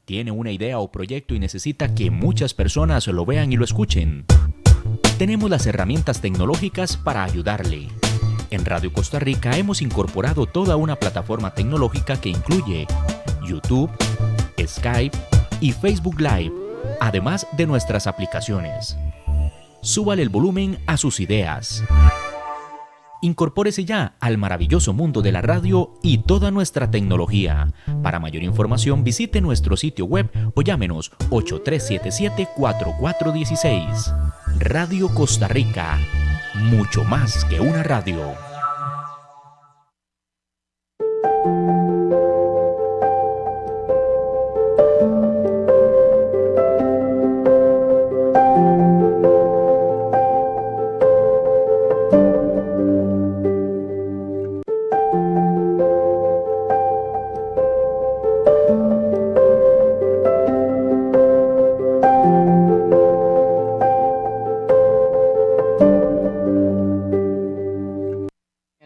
¿Tiene una idea o proyecto y necesita que muchas personas lo vean y lo escuchen? Tenemos las herramientas tecnológicas para ayudarle. En Radio Costa Rica hemos incorporado toda una plataforma tecnológica que incluye YouTube, Skype y Facebook Live, además de nuestras aplicaciones. Súbale el volumen a sus ideas. Incorpórese ya al maravilloso mundo de la radio y toda nuestra tecnología. Para mayor información visite nuestro sitio web o llámenos 8377-4416. Radio Costa Rica, mucho más que una radio.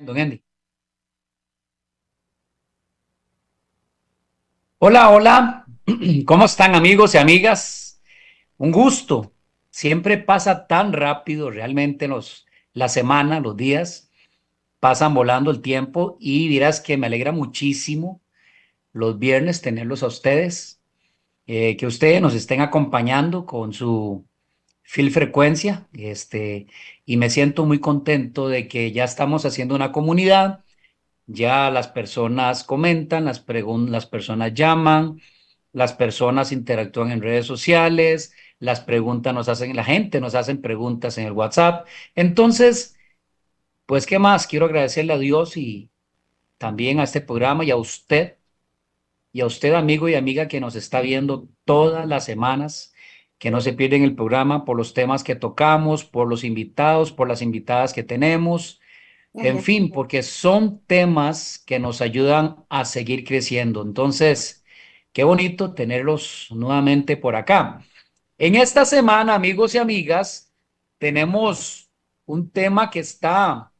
Don Andy. Hola, hola. ¿Cómo están amigos y amigas? Un gusto. Siempre pasa tan rápido, realmente la semana, los días, pasan volando el tiempo y dirás que me alegra muchísimo los viernes tenerlos a ustedes, que ustedes nos estén acompañando con su frecuencia, y me siento muy contento de que ya estamos haciendo una comunidad. Ya las personas comentan, las personas llaman, las personas interactúan en redes sociales, las preguntas nos hacen, la gente nos hacen preguntas en el WhatsApp. Entonces, pues, ¿qué más? Quiero agradecerle a Dios y también a este programa y a usted, amigo y amiga, que nos está viendo todas las semanas, que no se pierden el programa por los temas que tocamos, por los invitados, por las invitadas que tenemos. En fin, porque son temas que nos ayudan a seguir creciendo. Entonces, qué bonito tenerlos nuevamente por acá. En esta semana, amigos y amigas, tenemos un tema que está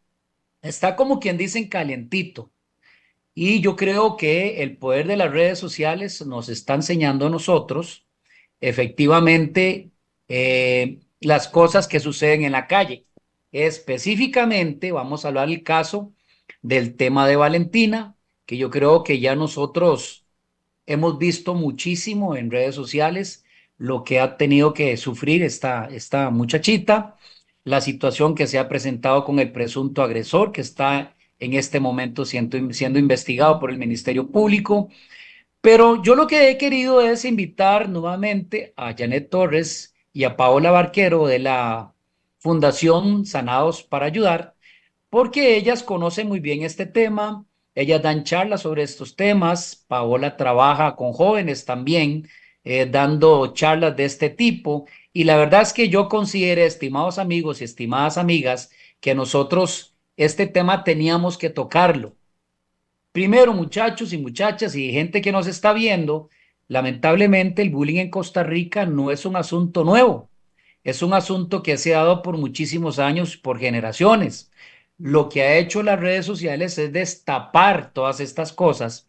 como quien dicen calientito. Y yo creo que el poder de las redes sociales nos está enseñando a nosotros, efectivamente, las cosas que suceden en la calle. Específicamente, vamos a hablar del caso del tema de Valentina, que yo creo que ya nosotros hemos visto muchísimo en redes sociales lo que ha tenido que sufrir esta muchachita, la situación que se ha presentado con el presunto agresor que está en este momento siendo investigado por el Ministerio Público. Pero yo lo que he querido es invitar nuevamente a Janet Torres y a Paola Barquero de la Fundación Sanados para Ayudar, porque ellas conocen muy bien este tema, ellas dan charlas sobre estos temas. Paola trabaja con jóvenes también, dando charlas de este tipo, y la verdad es que yo considero, estimados amigos y estimadas amigas, que nosotros este tema teníamos que tocarlo. Primero, muchachos y muchachas y gente que nos está viendo, lamentablemente el bullying en Costa Rica no es un asunto nuevo, es un asunto que se ha dado por muchísimos años, por generaciones. Lo que ha hecho las redes sociales es destapar todas estas cosas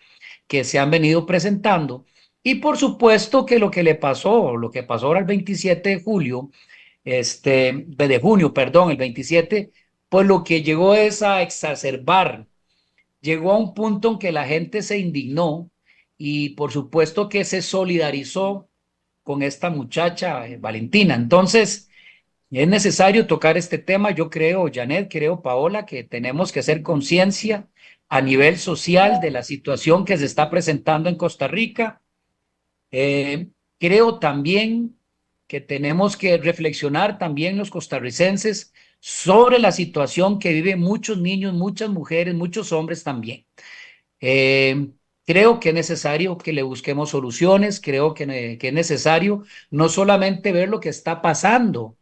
que se han venido presentando, y por supuesto que lo que pasó ahora el 27 de julio, de junio, perdón, el 27, pues lo que llegó es a exacerbar. Llegó a un punto en que la gente se indignó y por supuesto que se solidarizó con esta muchacha, Valentina. Entonces, es necesario tocar este tema. Yo creo, Janet, creo, Paola, que tenemos que hacer conciencia a nivel social de la situación que se está presentando en Costa Rica. Creo también que tenemos que reflexionar también los costarricenses sobre la situación que viven muchos niños, muchas mujeres, muchos hombres también. Eh, Creo que es necesario que le busquemos soluciones, creo que es necesario no solamente ver lo que está pasando,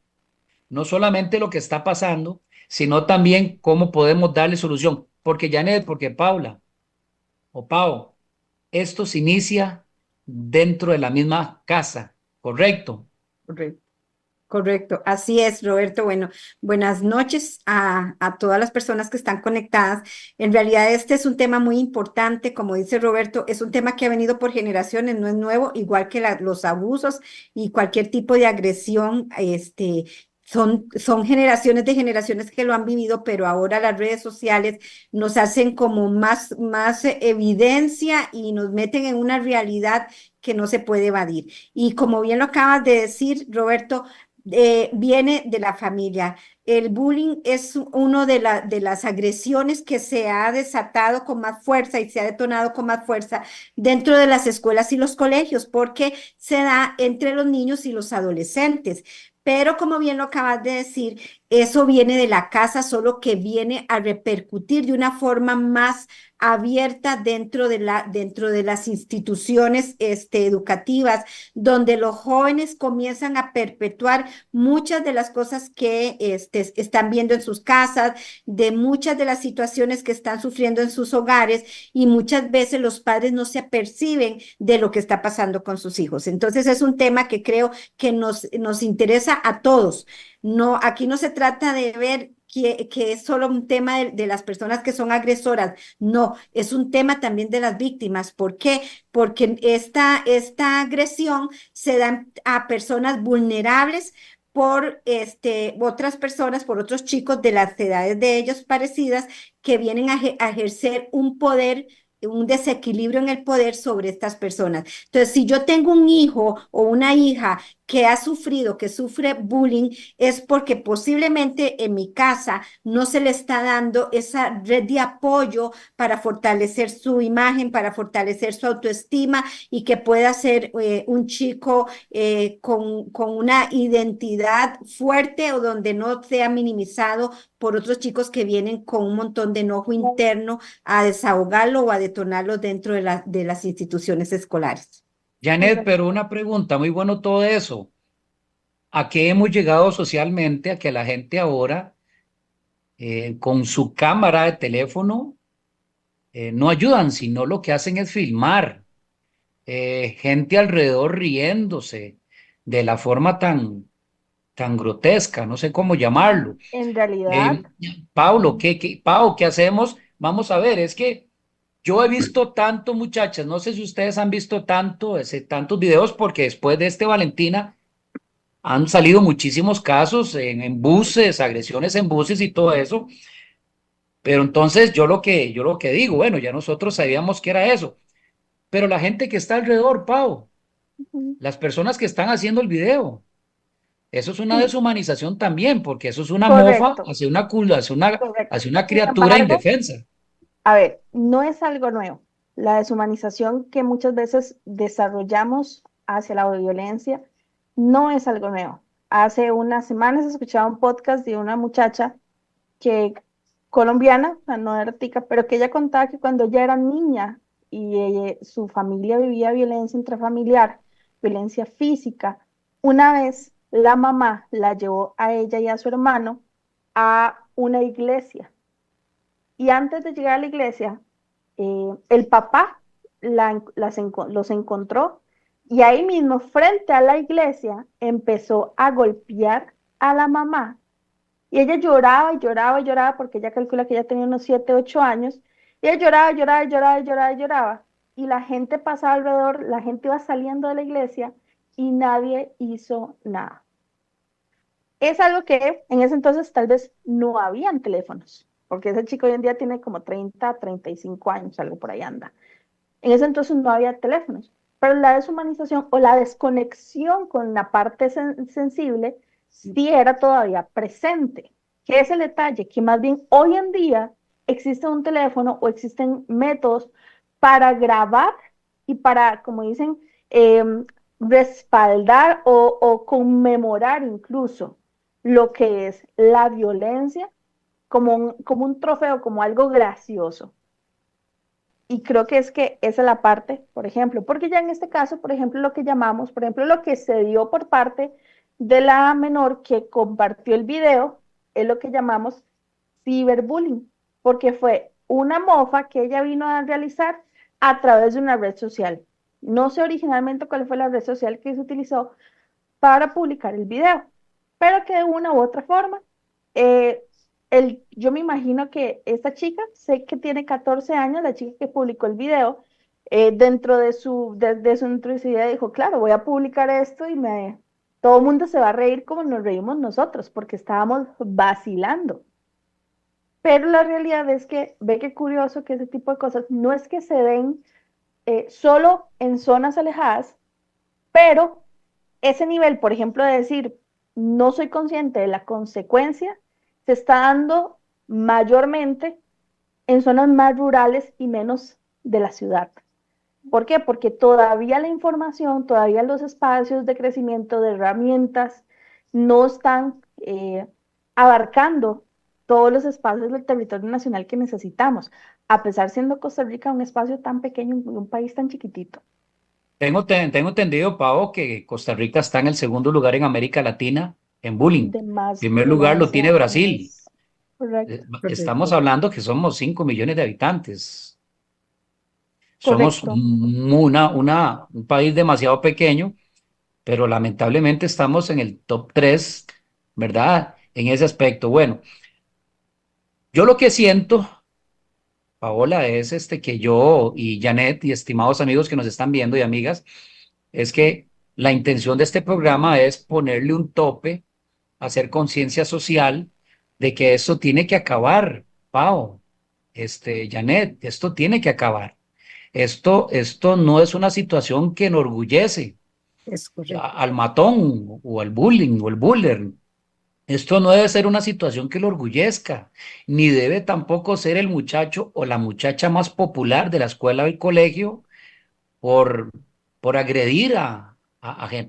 no solamente lo que está pasando, sino también cómo podemos darle solución. Porque Janet, porque Paula o Pau, esto se inicia dentro de la misma casa, ¿correcto? Correcto. Correcto, así es, Roberto. Bueno, buenas noches a todas las personas que están conectadas. En realidad este es un tema muy importante, como dice Roberto, es un tema que ha venido por generaciones, no es nuevo, igual que los abusos y cualquier tipo de agresión, son generaciones de generaciones que lo han vivido, pero ahora las redes sociales nos hacen como más evidencia y nos meten en una realidad que no se puede evadir. Y como bien lo acabas de decir, Roberto, viene de la familia. El bullying es una de las agresiones que se ha desatado con más fuerza y se ha detonado con más fuerza dentro de las escuelas y los colegios, porque se da entre los niños y los adolescentes. Pero como bien lo acabas de decir, eso viene de la casa, solo que viene a repercutir de una forma más abierta dentro de las instituciones educativas, donde los jóvenes comienzan a perpetuar muchas de las cosas que están viendo en sus casas, de muchas de las situaciones que están sufriendo en sus hogares, y muchas veces los padres no se aperciben de lo que está pasando con sus hijos. Entonces es un tema que creo que nos interesa a todos. No, aquí no se trata de ver que es solo un tema de las personas que son agresoras, no, es un tema también de las víctimas. ¿Por qué? Porque esta agresión se da a personas vulnerables por otras personas, por otros chicos de las edades de ellos parecidas, que vienen a ejercer un poder, un desequilibrio en el poder sobre estas personas. Entonces, si yo tengo un hijo o una hija que ha sufrido, que sufre bullying, es porque posiblemente en mi casa no se le está dando esa red de apoyo para fortalecer su imagen, para fortalecer su autoestima, y que pueda ser un chico con una identidad fuerte, o donde no sea minimizado por otros chicos que vienen con un montón de enojo interno a desahogarlo o a detonarlo dentro de las instituciones escolares. Janet, Correcto. pero una pregunta, muy bueno todo eso. ¿A qué hemos llegado socialmente? A que la gente ahora, con su cámara de teléfono, no ayudan, sino lo que hacen es filmar. Gente alrededor riéndose de la forma tan grotesca, no sé cómo llamarlo. En realidad, Eh, Paulo, Pau, ¿qué hacemos? Vamos a ver, es que yo he visto tanto, muchachas, no sé si ustedes han visto tantos videos, porque después de Valentina han salido muchísimos casos en buses, agresiones en buses y todo eso, pero entonces yo lo que digo, bueno, ya nosotros sabíamos que era eso, pero la gente que está alrededor, Pau, ujú, las personas que están haciendo el video, eso es una sí, deshumanización también, porque eso es una mofa correcto, hacia una culpa, correcto. hacia una Sin criatura embargo, indefensa. a ver, no es algo nuevo. La deshumanización que muchas veces desarrollamos hacia la violencia no es algo nuevo. Hace unas semanas escuchaba un podcast de una muchacha que colombiana, o sea, no era tica, pero que ella contaba que cuando ella era niña y su familia vivía violencia intrafamiliar, violencia física, una vez la mamá la llevó a ella y a su hermano a una iglesia. Y antes de llegar a la iglesia, el papá los encontró, y ahí mismo, frente a la iglesia, empezó a golpear a la mamá. Y ella lloraba y lloraba y lloraba, porque ella calcula que ella tenía unos 7 8 años. Y ella lloraba, lloraba, lloraba, lloraba, lloraba. Y la gente pasaba alrededor, la gente iba saliendo de la iglesia y nadie hizo nada. Es algo que en ese entonces tal vez no habían teléfonos, porque ese chico hoy en día tiene como 30 35 años, algo por ahí anda. En ese entonces no había teléfonos, pero la deshumanización o la desconexión con la parte sensible sí era todavía presente. ¿Qué es el detalle? Que más bien hoy en día existe un teléfono o existen métodos para grabar y para, como dicen, eh, respaldar o conmemorar incluso lo que es la violencia como un trofeo, como algo gracioso. Y creo que esa es la parte, por ejemplo, porque ya en este caso, por ejemplo, lo que llamamos, por ejemplo, lo que se dio por parte de la menor que compartió el video, es lo que llamamos ciberbullying, porque fue una mofa que ella vino a realizar a través de una red social. No sé originalmente cuál fue la red social que se utilizó para publicar el video, pero que de una u otra forma, yo me imagino que esta chica, sé que tiene 14 años, la chica que publicó el video, dentro de su introducción dijo, claro, voy a publicar esto y todo el mundo se va a reír como nos reímos nosotros, porque estábamos vacilando. Pero la realidad es que, ve qué curioso que ese tipo de cosas no es que se den solo en zonas alejadas, pero ese nivel, por ejemplo, de decir, no soy consciente de la consecuencia, se está dando mayormente en zonas más rurales y menos de la ciudad. ¿Por qué? Porque todavía la información, todavía los espacios de crecimiento de herramientas no están abarcando todos los espacios del territorio nacional que necesitamos, a pesar siendo Costa Rica un espacio tan pequeño, un país tan chiquitito. Tengo entendido, Pau, que Costa Rica está en el segundo lugar en América Latina en bullying. Primer lugar lo tiene Brasil. Correcto. Estamos hablando que somos 5 millones de habitantes. Somos Correcto. un país demasiado pequeño, pero lamentablemente estamos en el top 3, ¿verdad? En ese aspecto. Bueno, yo lo que siento, Paola, es que yo y Janet y estimados amigos que nos están viendo y amigas, es que la intención de este programa es ponerle un tope, hacer conciencia social de que esto tiene que acabar, Pao, Janet, esto tiene que acabar. Esto no es una situación que enorgullece Es correcto. al matón o al bullying o el buller. Esto no debe ser una situación que lo orgullezca, ni debe tampoco ser el muchacho o la muchacha más popular de la escuela o el colegio por, por agredir a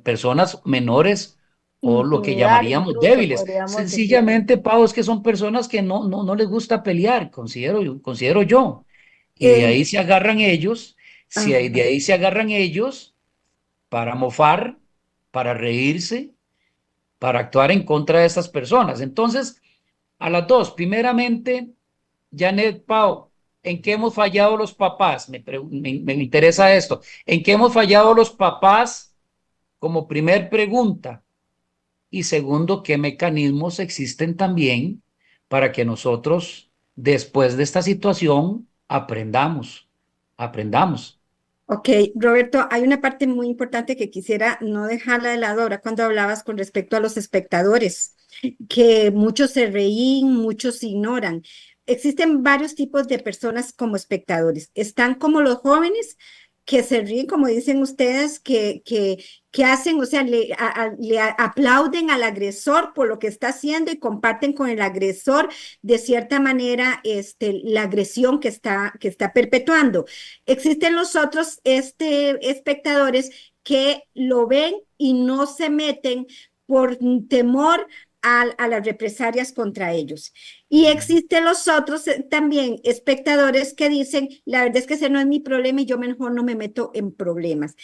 personas menores o lo que Intimidar llamaríamos incluso, débiles. podríamos decir. Sencillamente, Pau, es que son personas que no les gusta pelear, considero yo. Y de Eh, ahí se agarran ellos, ajá. de ahí se agarran ellos para mofar, para reírse, para actuar en contra de estas personas. Entonces, a las dos, primeramente, Janet, Pau, ¿en qué hemos fallado los papás? Me interesa esto. ¿En qué hemos fallado los papás como primer pregunta? Y segundo, ¿qué mecanismos existen también para que nosotros, después de esta situación, aprendamos? Ok, Roberto, hay una parte muy importante que quisiera no dejarla de lado ahora cuando hablabas con respecto a los espectadores, que muchos se reín, muchos ignoran. Existen varios tipos de personas como espectadores. Están como los jóvenes que se ríen, como dicen ustedes, que hacen, o sea, le aplauden al agresor por lo que está haciendo y comparten con el agresor de cierta manera la agresión que está perpetuando. Existen los otros espectadores que lo ven y no se meten por temor a las represalias contra ellos. Y existen los otros también espectadores que dicen, la verdad es que ese no es mi problema y yo mejor no me meto en problemas.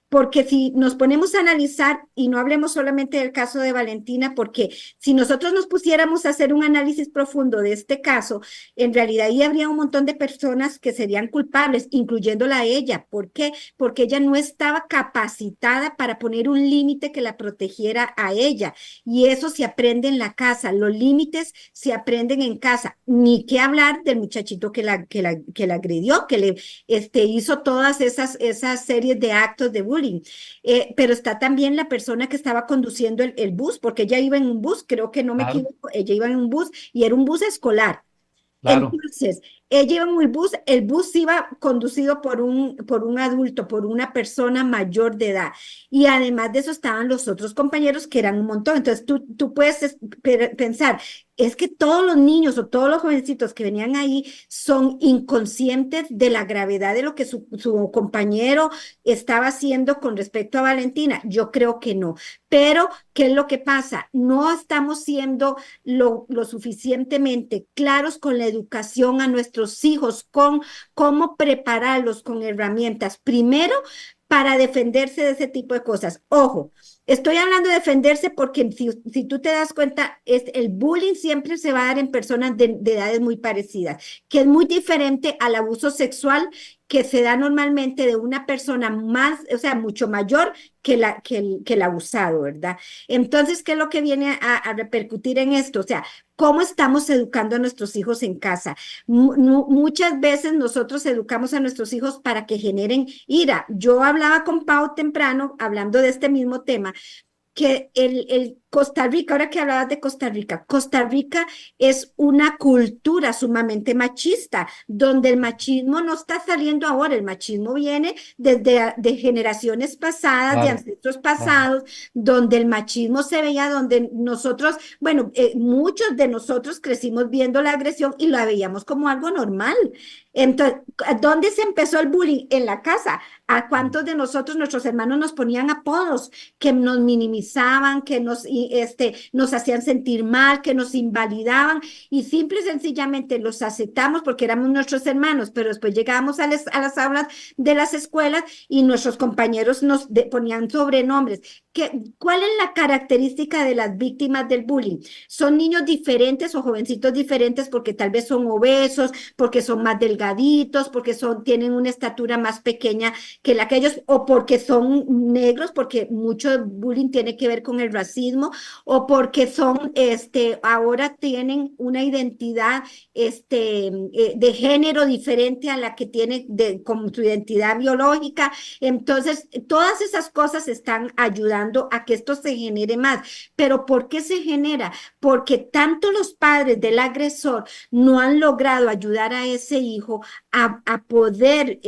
Porque si nos ponemos a analizar, y no hablemos solamente del caso de Valentina, porque si nosotros nos pusiéramos a hacer un análisis profundo de este caso, en realidad ahí habría un montón de personas que serían culpables, incluyéndola a ella. ¿Por qué? Porque ella no estaba capacitada para poner un límite que la protegiera a ella. Y eso se aprende en la casa. Los límites se aprenden en casa. Ni qué hablar del muchachito que la agredió, que le hizo todas esas series de actos de bullying. Pero está también la persona que estaba conduciendo el bus, porque ella iba en un bus, creo que no me Claro, equivoco, ella iba en un bus y era un bus escolar. claro. Entonces, ella iba en el bus iba conducido por un adulto, por una persona mayor de edad. Y además de eso estaban los otros compañeros que eran un montón. Entonces, tú puedes pensar, es que todos los niños o todos los jovencitos que venían ahí son inconscientes de la gravedad de lo que su compañero estaba haciendo con respecto a Valentina. Yo creo que no. Pero, ¿qué es lo que pasa? No estamos siendo lo suficientemente claros con la educación a nuestros hijos, con cómo prepararlos con herramientas. Primero, para defenderse de ese tipo de cosas. Ojo, estoy hablando de defenderse porque si tú te das cuenta, el bullying siempre se va a dar en personas de edades muy parecidas, que es muy diferente al abuso sexual que se da normalmente de una persona más, o sea, mucho mayor que el abusado, ¿verdad? Entonces, ¿qué es lo que viene a repercutir en esto? O sea, ¿cómo estamos educando a nuestros hijos en casa? Muchas veces nosotros educamos a nuestros hijos para que generen ira. Yo hablaba con Pau temprano, hablando de este mismo tema, que el Costa Rica, ahora que hablabas de Costa Rica es una cultura sumamente machista, donde el machismo no está saliendo ahora, el machismo viene desde de generaciones pasadas, de Claro, ancestros claro. pasados, donde el machismo se veía, donde nosotros, bueno, muchos de nosotros crecimos viendo la agresión y la veíamos como algo normal. Entonces, ¿dónde se empezó el bullying? En la casa. ¿A cuántos de nosotros, nuestros hermanos, nos ponían apodos que nos minimizaban, que nos hacían sentir mal, que nos invalidaban y simple y sencillamente los aceptamos porque éramos nuestros hermanos, pero después llegábamos a las aulas de las escuelas y nuestros compañeros nos ponían sobrenombres? ¿Cuál es la característica de las víctimas del bullying? Son niños diferentes o jovencitos diferentes porque tal vez son obesos, porque son más delgaditos, porque tienen una estatura más pequeña que la que ellos, o porque son negros, porque mucho bullying tiene que ver con el racismo, o porque ahora tienen una identidad de género diferente a la que tienen como su identidad biológica. Entonces, todas esas cosas están ayudando a que esto se genere más. Pero ¿por qué se genera? Porque tanto los padres del agresor no han logrado ayudar a ese hijo a poder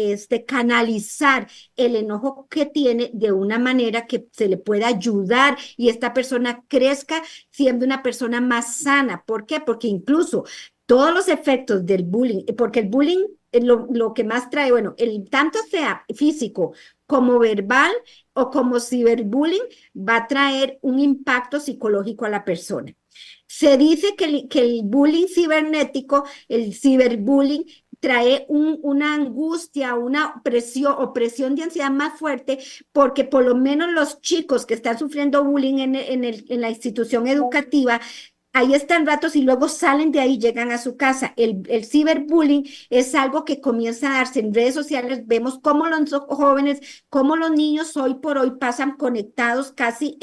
canalizar el enojo que tiene de una manera que se le pueda ayudar y esta persona crezca siendo una persona más sana. ¿Por qué? Porque incluso todos los efectos del bullying, porque el bullying lo que más trae, bueno, tanto sea físico como verbal o como ciberbullying, va a traer un impacto psicológico a la persona. Se dice que el bullying cibernético, el ciberbullying, trae una angustia, una opresión de ansiedad más fuerte, porque por lo menos los chicos que están sufriendo bullying en la institución educativa, ahí están ratos y luego salen de ahí, llegan a su casa. El ciberbullying es algo que comienza a darse en redes sociales. Vemos cómo los jóvenes, cómo los niños hoy por hoy pasan conectados casi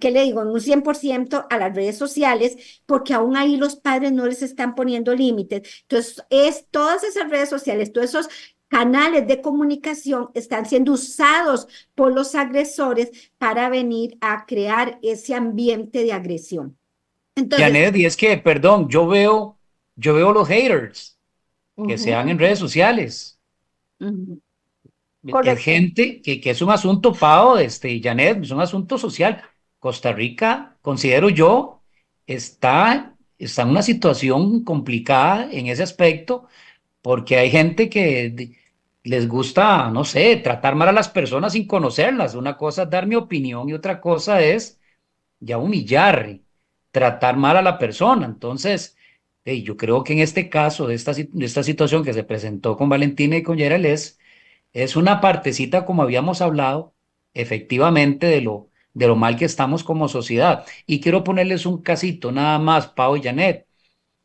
¿qué le digo? En un 100% a las redes sociales, porque aún ahí los padres no les están poniendo límites. Entonces, todas esas redes sociales, todos esos canales de comunicación están siendo usados por los agresores para venir a crear ese ambiente de agresión. Entonces, Janet, y es que, perdón, yo veo los haters que se dan ujú, en redes sociales. ujú, Es Correcto. gente que es un asunto, Pau, Janet, es un asunto social. Costa Rica, considero yo, está en una situación complicada en ese aspecto, porque hay gente que les gusta, no sé, tratar mal a las personas sin conocerlas. Una cosa es dar mi opinión y otra cosa es ya humillar, tratar mal a la persona. Entonces, yo creo que en este caso, de esta situación que se presentó con Valentina y con Gerald, es una partecita, como habíamos hablado, efectivamente, de lo mal que estamos como sociedad. Y quiero ponerles un casito, nada más, Pau y Janet.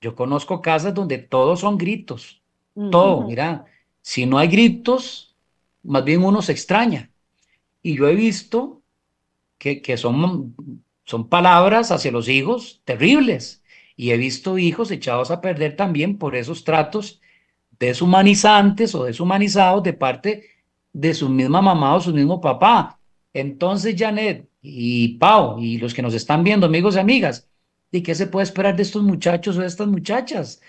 Yo conozco casas donde todos son gritos, todo, ujú, mira, si no hay gritos, más bien uno se extraña. Y yo he visto que son palabras hacia los hijos terribles. Y he visto hijos echados a perder también por esos tratos deshumanizantes o deshumanizados de parte de su misma mamá o su mismo papá. Entonces, Janet y Pau y los que nos están viendo, amigos y amigas, ¿y qué se puede esperar de estos muchachos o de estas muchachas?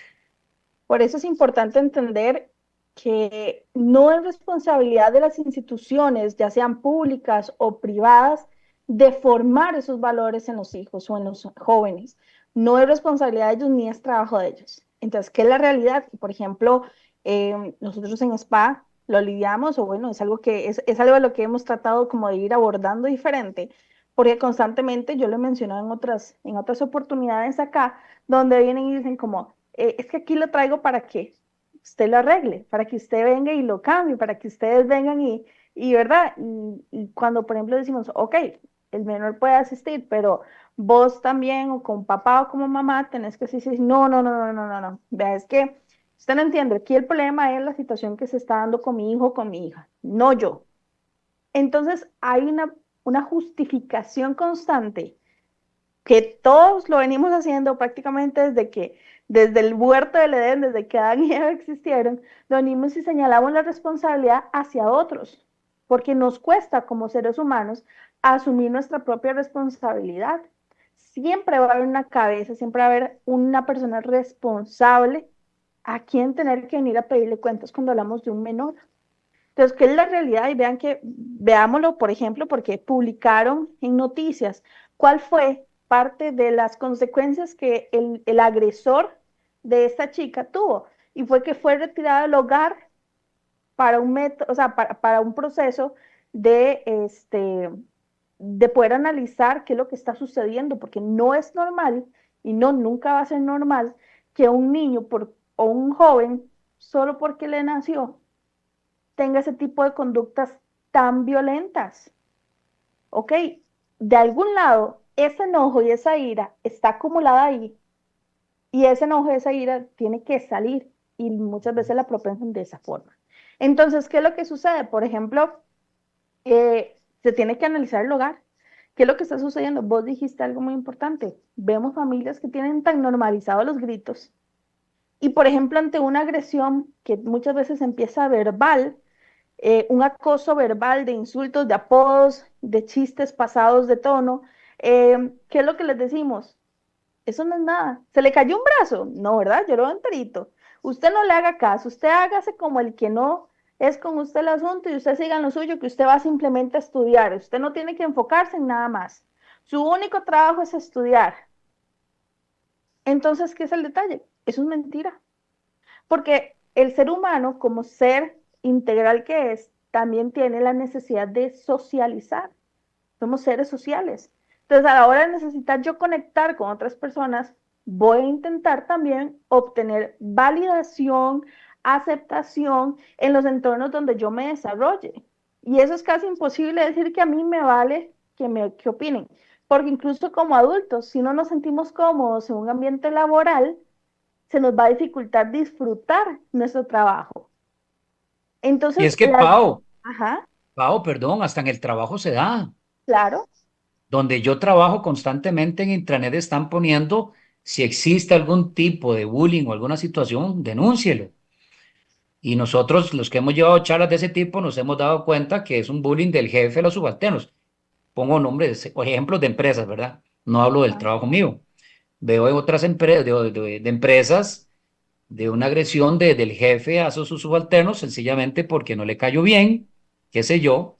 Por eso es importante entender que no es responsabilidad de las instituciones, ya sean públicas o privadas, de formar esos valores en los hijos o en los jóvenes. No es responsabilidad de ellos ni es trabajo de ellos. Entonces, ¿qué es la realidad? Por ejemplo, nosotros en SPA lo lidiamos, o bueno, es algo es algo de lo que hemos tratado como de ir abordando diferente, porque constantemente, yo lo he mencionado en otras oportunidades acá, donde vienen y dicen como, es que aquí lo traigo para que usted lo arregle, para que usted venga y lo cambie, para que ustedes vengan ¿verdad? Y cuando, por ejemplo, decimos, ok, el menor puede asistir, pero vos también, o con papá o como mamá, tenés que decir, no, no, no, no, no, no, no, vea, es que Usted no entiende, aquí el problema es la situación que se está dando con mi hijo o con mi hija, no yo. Entonces hay una justificación constante que todos lo venimos haciendo prácticamente desde el huerto del Edén, desde que Adán y Eva existieron, lo venimos y señalamos la responsabilidad hacia otros, porque nos cuesta como seres humanos asumir nuestra propia responsabilidad. Siempre va a haber una cabeza, siempre va a haber una persona responsable a quien tener que venir a pedirle cuentas cuando hablamos de un menor. Entonces, ¿qué es la realidad? Y vean veámoslo, por ejemplo, porque publicaron en noticias cuál fue parte de las consecuencias que el agresor de esta chica tuvo. Y fue que fue retirado del hogar para un método, o sea, para un proceso de poder analizar qué es lo que está sucediendo, porque no es normal y no, nunca va a ser normal que un niño o un joven, solo porque le nació, tenga ese tipo de conductas tan violentas. ¿Ok? De algún lado, ese enojo y esa ira está acumulada ahí y ese enojo y esa ira tiene que salir y muchas veces la propensan de esa forma. Entonces, ¿qué es lo que sucede? Por ejemplo, se tiene que analizar el hogar. ¿Qué es lo que está sucediendo? Vos dijiste algo muy importante. Vemos familias que tienen tan normalizados los gritos y, por ejemplo, ante una agresión que muchas veces empieza verbal, un acoso verbal de insultos, de apodos, de chistes pasados de tono. ¿Qué es lo que les decimos? Eso no es nada. ¿Se le cayó un brazo? No, ¿verdad? Yo lo veo enterito. Usted no le haga caso, usted hágase como el que no es con usted el asunto y usted siga en lo suyo, que usted va simplemente a estudiar. Usted no tiene que enfocarse en nada más. Su único trabajo es estudiar. Entonces, ¿qué es el detalle? Eso es mentira. Porque el ser humano, como ser integral que es, también tiene la necesidad de socializar. Somos seres sociales. Entonces, a la hora de necesitar yo conectar con otras personas, voy a intentar también obtener validación, aceptación en los entornos donde yo me desarrolle. Y eso es casi imposible decir que a mí me vale que opinen. Porque incluso como adultos, si no nos sentimos cómodos en un ambiente laboral, se nos va a dificultar disfrutar nuestro trabajo. Y Entonces, es que, ajá, Perdón, hasta en el trabajo se da. claro, Donde yo trabajo constantemente en Intranet están poniendo, si existe algún tipo de bullying o alguna situación, denúncielo. Y nosotros, los que hemos llevado charlas de ese tipo, nos hemos dado cuenta que es un bullying del jefe a los subalternos. Pongo nombres o ejemplos de empresas, ¿verdad? No hablo del ajá. trabajo mío. Veo en otras empresas, de empresas, de una agresión del jefe a sus subalternos, sencillamente porque no le cayó bien, qué sé yo.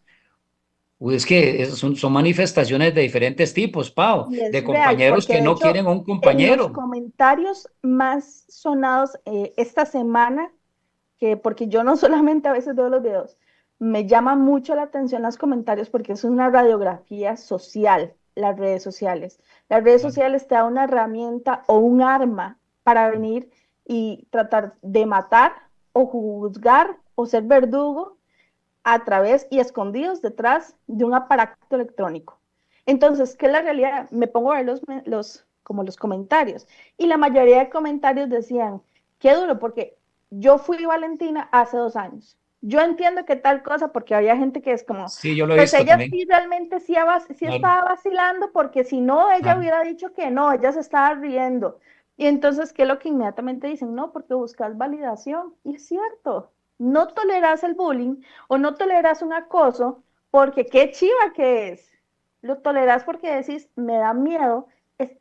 Es que son manifestaciones de diferentes tipos, Pau, Y es de real, compañeros porque que de no hecho, quieren a un en los compañero. comentarios más sonados esta semana, que porque yo no solamente a veces veo los videos, me llama mucho la atención los comentarios porque es una radiografía social, las redes sociales. Las redes sociales te dan una herramienta o un arma para venir y tratar de matar o juzgar o ser verdugo a través y escondidos detrás de un aparato electrónico. Entonces, ¿qué es la realidad? Me pongo a ver como los comentarios y la mayoría de comentarios decían, qué duro, porque yo fui Valentina hace 2 años. Yo entiendo que tal cosa, porque había gente que es como, Sí, yo lo he pues visto ella también. sí realmente sí Claro, estaba vacilando, porque si no, ella claro. hubiera dicho que no, ella se estaba riendo. Y entonces, ¿qué es lo que inmediatamente dicen? No, porque buscas validación. Y es cierto, no toleras el bullying o no toleras un acoso porque qué chiva que es. Lo toleras porque decís, me da miedo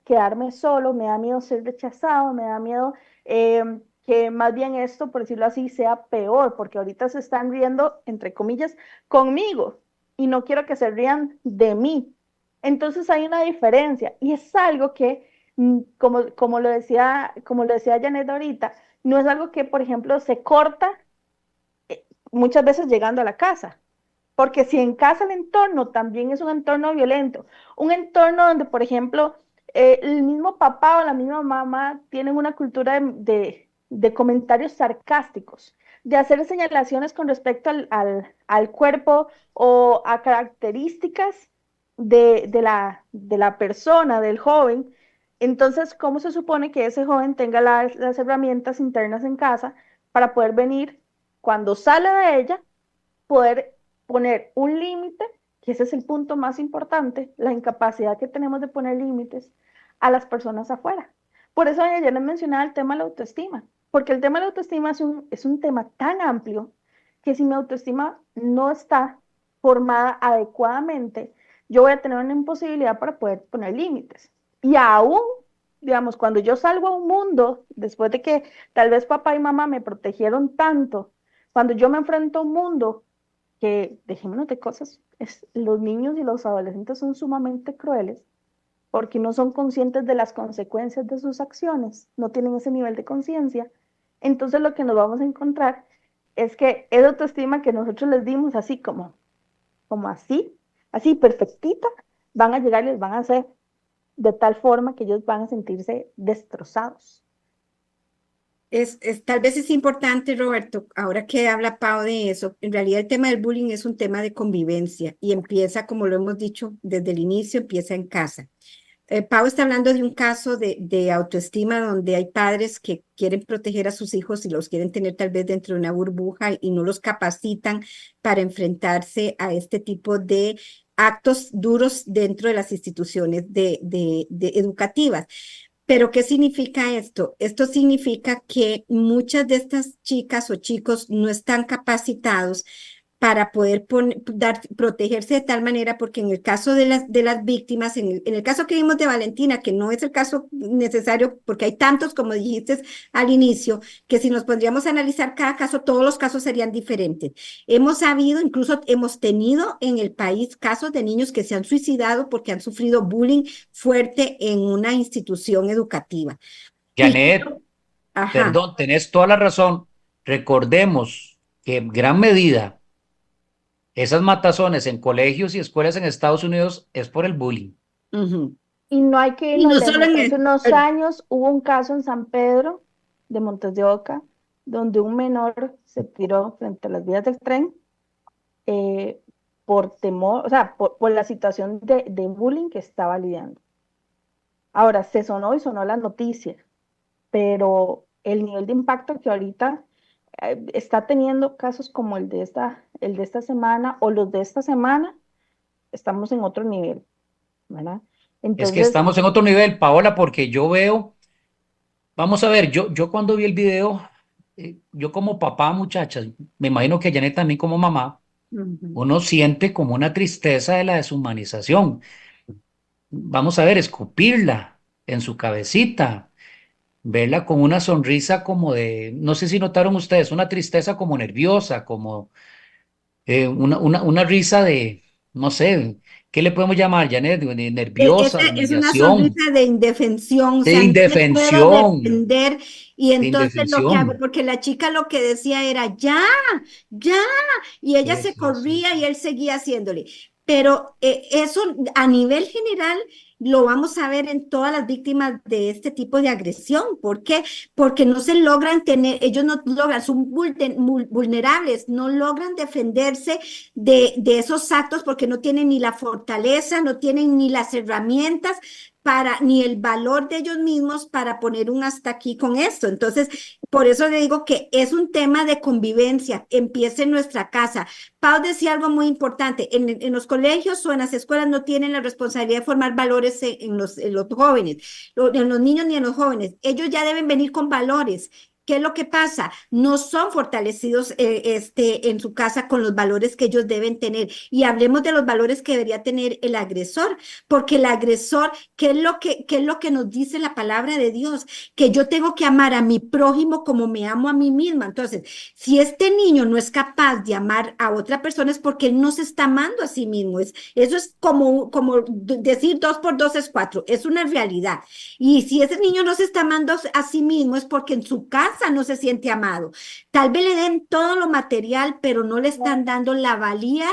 quedarme solo, me da miedo ser rechazado, me da miedo que más bien esto, por decirlo así, sea peor, porque ahorita se están riendo, entre comillas, conmigo y no quiero que se rían de mí. Entonces hay una diferencia y es algo que, como lo decía Janet ahorita, no es algo que, por ejemplo, se corta muchas veces llegando a la casa. Porque si en casa el entorno también es un entorno violento, un entorno donde, por ejemplo, el mismo papá o la misma mamá tienen una cultura de comentarios sarcásticos, de hacer señalaciones con respecto al cuerpo o a características de la persona, del joven, Entonces, ¿cómo se supone que ese joven tenga las herramientas internas en casa para poder venir cuando sale de ella, poder poner un límite, que ese es el punto más importante, la incapacidad que tenemos de poner límites a las personas afuera? Por eso ayer les mencionaba el tema de la autoestima, porque el tema de la autoestima es un tema tan amplio que si mi autoestima no está formada adecuadamente, yo voy a tener una imposibilidad para poder poner límites. Y aún, digamos, cuando yo salgo a un mundo, después de que tal vez papá y mamá me protegieron tanto, cuando yo me enfrento a un mundo que, dejémonos de cosas, los niños y los adolescentes son sumamente crueles porque no son conscientes de las consecuencias de sus acciones, no tienen ese nivel de conciencia. Entonces lo que nos vamos a encontrar es que esa autoestima que nosotros les dimos así como así perfectita, van a llegar y les van a hacer de tal forma que ellos van a sentirse destrozados. Tal vez es importante, Roberto, ahora que habla Pau de eso, en realidad el tema del bullying es un tema de convivencia y empieza, como lo hemos dicho desde el inicio, empieza en casa. Pau está hablando de un caso de autoestima donde hay padres que quieren proteger a sus hijos y los quieren tener tal vez dentro de una burbuja y no los capacitan para enfrentarse a este tipo de actos duros dentro de las instituciones educativas. Pero, ¿qué significa esto? Esto significa que muchas de estas chicas o chicos no están capacitados para poder protegerse de tal manera, porque en el caso de las víctimas, en el caso que vimos de Valentina, que no es el caso necesario, porque hay tantos, como dijiste al inicio, que si nos pondríamos a analizar cada caso, todos los casos serían diferentes. Hemos sabido, incluso hemos tenido en el país casos de niños que se han suicidado porque han sufrido bullying fuerte en una institución educativa. Janet, Ajá. perdón, tenés toda la razón. Recordemos que en gran medida esas matazones en colegios y escuelas en Estados Unidos es por el bullying. Uh-huh. Y no hay que Y irnos no solo lejos. en Hace unos años hubo un caso en San Pedro de Montes de Oca, donde un menor se tiró frente a las vías del tren eh, por temor, o sea, por la situación de bullying que estaba lidiando. Ahora, se sonó y sonó la noticia, pero el nivel de impacto que ahorita está teniendo casos como el de esta semana o los de esta semana, estamos en otro nivel, ¿verdad? Es que Entonces, estamos en otro nivel, Paola, porque yo veo, vamos a ver, yo cuando vi el video, yo como papá, muchachas, me imagino que Janet también como mamá, uh-huh. uno siente como una tristeza de la deshumanización. Vamos a ver, escupirla en su cabecita, verla con una sonrisa como de, no sé si notaron ustedes, una tristeza como nerviosa, como una risa de, no sé, ¿qué le podemos llamar, Janet? De nerviosa, de Es una humillación, sonrisa de indefensión, o de sea, no me puedo indefensión, defender. Y de entonces lo que hago, indefensión. porque la chica lo que decía era, ya, ya, y ella Sí, se sí, sí. corría y él seguía haciéndole. Pero eso a nivel general lo vamos a ver en todas las víctimas de este tipo de agresión. ¿Por qué? Porque no se logran tener, ellos no logran, son vulnerables, no logran defenderse de esos actos porque no tienen ni la fortaleza, no tienen ni las herramientas ni el valor de ellos mismos para poner un hasta aquí con esto. Entonces, por eso le digo que es un tema de convivencia, empieza en nuestra casa. Pau decía algo muy importante, en los colegios o en las escuelas no tienen la responsabilidad de formar valores en los jóvenes, en los niños ni en los jóvenes. Ellos ya deben venir con valores. ¿Qué es lo que pasa? No son fortalecidos en su casa con los valores que ellos deben tener. Y hablemos de los valores que debería tener el agresor, porque el agresor, qué es lo que nos dice la palabra de Dios? Que yo tengo que amar a mi prójimo como me amo a mí misma. Entonces, si este niño no es capaz de amar a otra persona es porque él no se está amando a sí mismo. Eso es como decir 2 por 2 es 4, es una realidad. Y si ese niño no se está amando a sí mismo es porque en su casa casa no se siente amado. Tal vez le den todo lo material, pero no le están dando la valía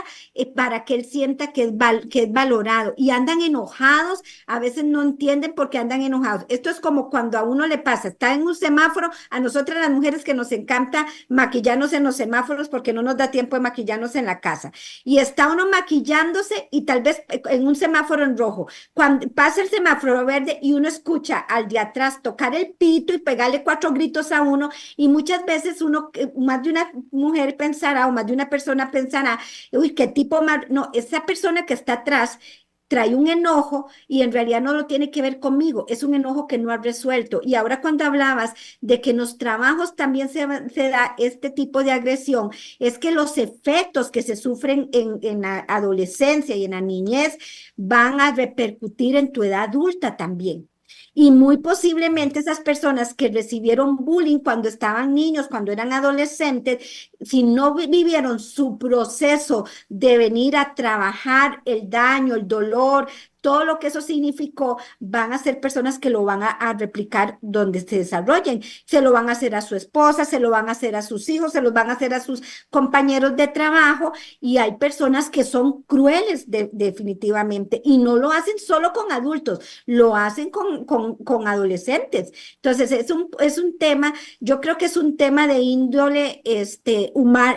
para que él sienta que es valorado. Y andan enojados, a veces no entienden por qué andan enojados. Esto es como cuando a uno le pasa, está en un semáforo, a nosotras las mujeres que nos encanta maquillarnos en los semáforos porque no nos da tiempo de maquillarnos en la casa. Y está uno maquillándose y tal vez en un semáforo en rojo. Cuando pasa el semáforo verde y uno escucha al de atrás tocar el pito y pegarle 4 gritos a uno, y muchas veces uno, más de una mujer pensará o más de una persona pensará, uy, qué tipo más, no, esa persona que está atrás trae un enojo y en realidad no lo tiene que ver conmigo, es un enojo que no ha resuelto. Y ahora cuando hablabas de que en los trabajos también se da este tipo de agresión, es que los efectos que se sufren en la adolescencia y en la niñez van a repercutir en tu edad adulta también. Y muy posiblemente esas personas que recibieron bullying cuando estaban niños, cuando eran adolescentes, si no vivieron su proceso de venir a trabajar el daño, el dolor, todo lo que eso significó, van a ser personas que lo van a replicar donde se desarrollen. Se lo van a hacer a su esposa, se lo van a hacer a sus hijos, se lo van a hacer a sus compañeros de trabajo, y hay personas que son crueles definitivamente y no lo hacen solo con adultos, lo hacen con adolescentes. Entonces es un tema, yo creo que es un tema de índole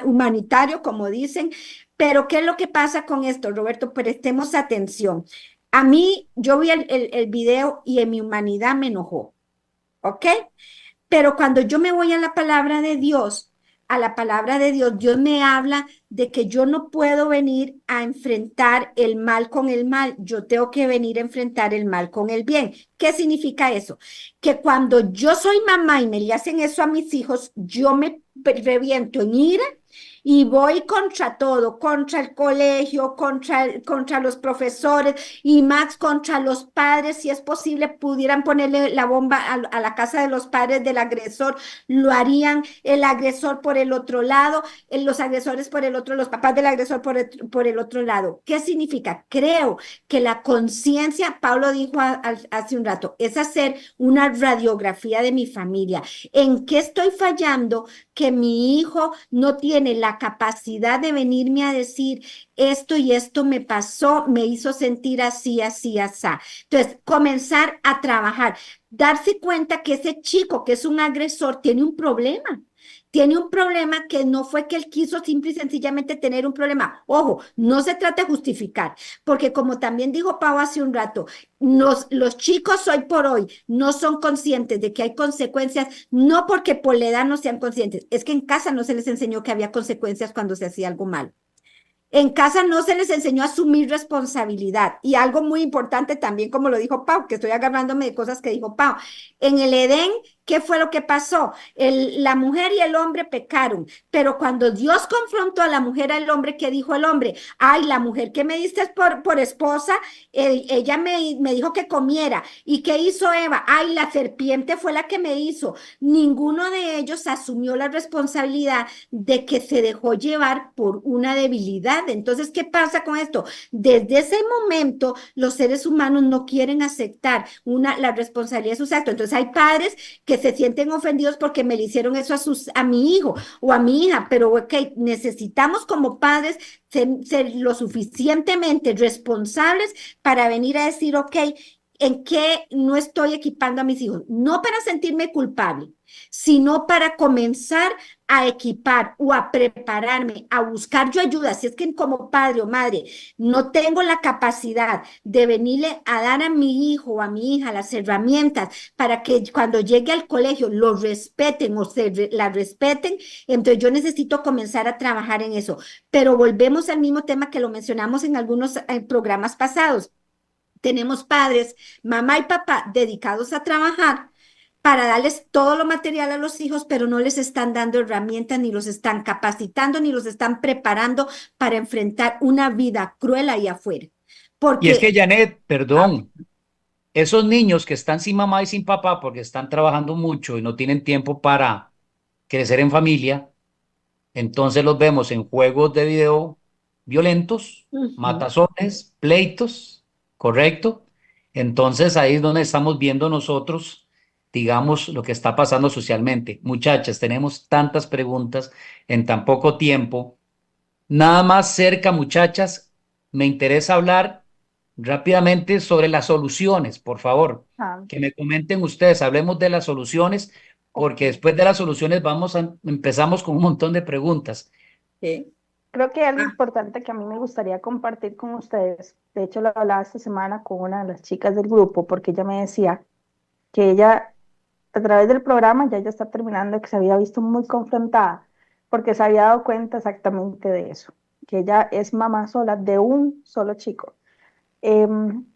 humanitario, como dicen, pero ¿qué es lo que pasa con esto, Roberto? Prestemos atención. A mí, yo vi el video y en mi humanidad me enojó, ¿ok? Pero cuando yo me voy a la palabra de Dios, a la palabra de Dios, Dios me habla de que yo no puedo venir a enfrentar el mal con el mal, yo tengo que venir a enfrentar el mal con el bien. ¿Qué significa eso? Que cuando yo soy mamá y me le hacen eso a mis hijos, yo me reviento en ira y voy contra todo, contra el colegio, contra los profesores y más contra los padres. Si es posible, pudieran ponerle la bomba a la casa de los padres del agresor, lo harían, el agresor por el otro lado, los agresores por el otro, los papás del agresor por el otro lado. ¿Qué significa? Creo que la conciencia, Pablo dijo hace un rato, es hacer una radiografía de mi familia. ¿En qué estoy fallando que mi hijo no tiene la capacidad de venirme a decir esto y esto me pasó, me hizo sentir así, así, así? Entonces, comenzar a trabajar, darse cuenta que ese chico que es un agresor tiene un problema. Tiene un problema que no fue que él quiso simple y sencillamente tener un problema. Ojo, no se trata de justificar, porque como también dijo Pau hace un rato, los chicos hoy por hoy no son conscientes de que hay consecuencias, no porque por la edad no sean conscientes, es que en casa no se les enseñó que había consecuencias cuando se hacía algo mal. En casa no se les enseñó a asumir responsabilidad. Y algo muy importante también, como lo dijo Pau, que estoy agarrándome de cosas que dijo Pau. En el Edén, ¿qué fue lo que pasó? La mujer y el hombre pecaron, pero cuando Dios confrontó a la mujer al hombre, ¿qué dijo el hombre? Ay, la mujer que me diste por esposa, ella me dijo que comiera. ¿Y qué hizo Eva? Ay, la serpiente fue la que me hizo. Ninguno de ellos asumió la responsabilidad de que se dejó llevar por una debilidad. Entonces, ¿qué pasa con esto? Desde ese momento, los seres humanos no quieren aceptar la responsabilidad de sus actos. Entonces, hay padres que se sienten ofendidos porque me le hicieron eso a mi hijo o a mi hija, pero ok, necesitamos como padres ser lo suficientemente responsables para venir a decir, ok, ¿en qué no estoy equipando a mis hijos? No para sentirme culpable, sino para comenzar a equipar o a prepararme, a buscar yo ayuda. Si es que como padre o madre no tengo la capacidad de venirle a dar a mi hijo o a mi hija las herramientas para que cuando llegue al colegio lo respeten o la respeten, entonces yo necesito comenzar a trabajar en eso. Pero volvemos al mismo tema que lo mencionamos en algunos programas pasados. Tenemos padres, mamá y papá, dedicados a trabajar para darles todo lo material a los hijos, pero no les están dando herramientas, ni los están capacitando, ni los están preparando para enfrentar una vida cruel ahí afuera. Y es que, Porque, Janet, perdón, esos niños que están sin mamá y sin papá porque están trabajando mucho y no tienen tiempo para crecer en familia, entonces los vemos en juegos de video violentos, matazones, pleitos, ¿correcto? Entonces ahí es donde estamos viendo nosotros digamos, lo que está pasando socialmente. Muchachas, tenemos tantas preguntas en tan poco tiempo. Nada más cerca, muchachas, me interesa hablar rápidamente sobre las soluciones, por favor. Ah, Que me comenten ustedes, hablemos de las soluciones, porque ok. después de las soluciones empezamos con un montón de preguntas. Ok. Creo que algo Ah, importante que a mí me gustaría compartir con ustedes, de hecho lo hablaba esta semana con una de las chicas del grupo, porque ella me decía que ella, a través del programa, ya ella está terminando, que se había visto muy confrontada, porque se había dado cuenta exactamente de eso, que ella es mamá sola de un solo chico. Em,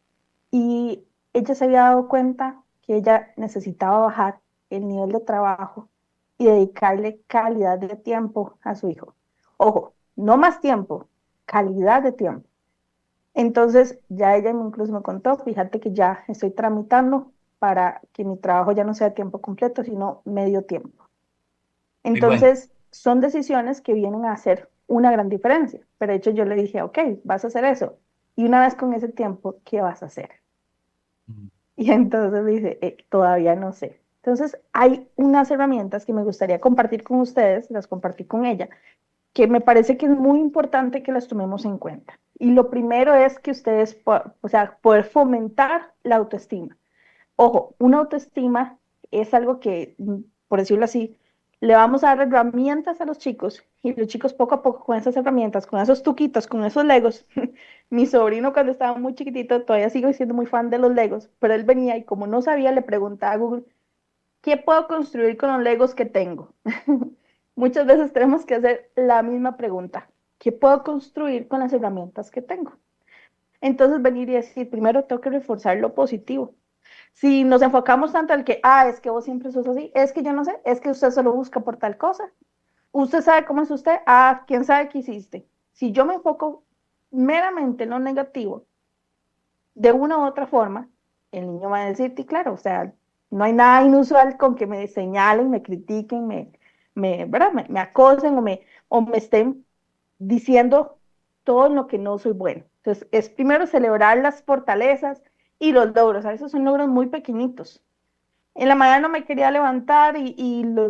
y ella se había dado cuenta que ella necesitaba bajar el nivel de trabajo y dedicarle calidad de tiempo a su hijo. Ojo, no más tiempo, calidad de tiempo. Entonces, ya ella incluso me contó, fíjate que ya estoy tramitando para que mi trabajo ya no sea tiempo completo, sino medio tiempo. Muy bueno. Entonces, son decisiones que vienen a hacer una gran diferencia. Pero de hecho yo le dije, ok, vas a hacer eso. Y una vez con ese tiempo, ¿qué vas a hacer? Y entonces me dice, todavía no sé. Entonces, hay unas herramientas que me gustaría compartir con ustedes, las compartí con ella, que me parece que es muy importante que las tomemos en cuenta. Y lo primero es que ustedes, o sea, poder fomentar la autoestima. Ojo, una autoestima es algo que, por decirlo así, le vamos a dar herramientas a los chicos y los chicos poco a poco con esas herramientas, con esos tuquitos, con esos legos. Mi sobrino cuando estaba muy chiquitito, todavía sigo siendo muy fan de los legos, pero él venía y como no sabía, le preguntaba a Google, ¿qué puedo construir con los legos que tengo? Muchas veces tenemos que hacer la misma pregunta. ¿Qué puedo construir con las herramientas que tengo? Entonces venir y decir, primero tengo que reforzar lo positivo. Si nos enfocamos tanto en que, es que vos siempre sos así, es que yo no sé, es que usted solo busca por tal cosa. Usted sabe cómo es usted, quién sabe qué hiciste. Si yo me enfoco meramente en lo negativo, de una u otra forma, el niño va a decir, sí, claro, o sea, no hay nada inusual con que me señalen, me critiquen, ¿verdad? Me acosen o me estén diciendo todo en lo que no soy bueno. Entonces, es primero celebrar las fortalezas y los logros. A veces son logros muy pequeñitos. En la mañana no me quería levantar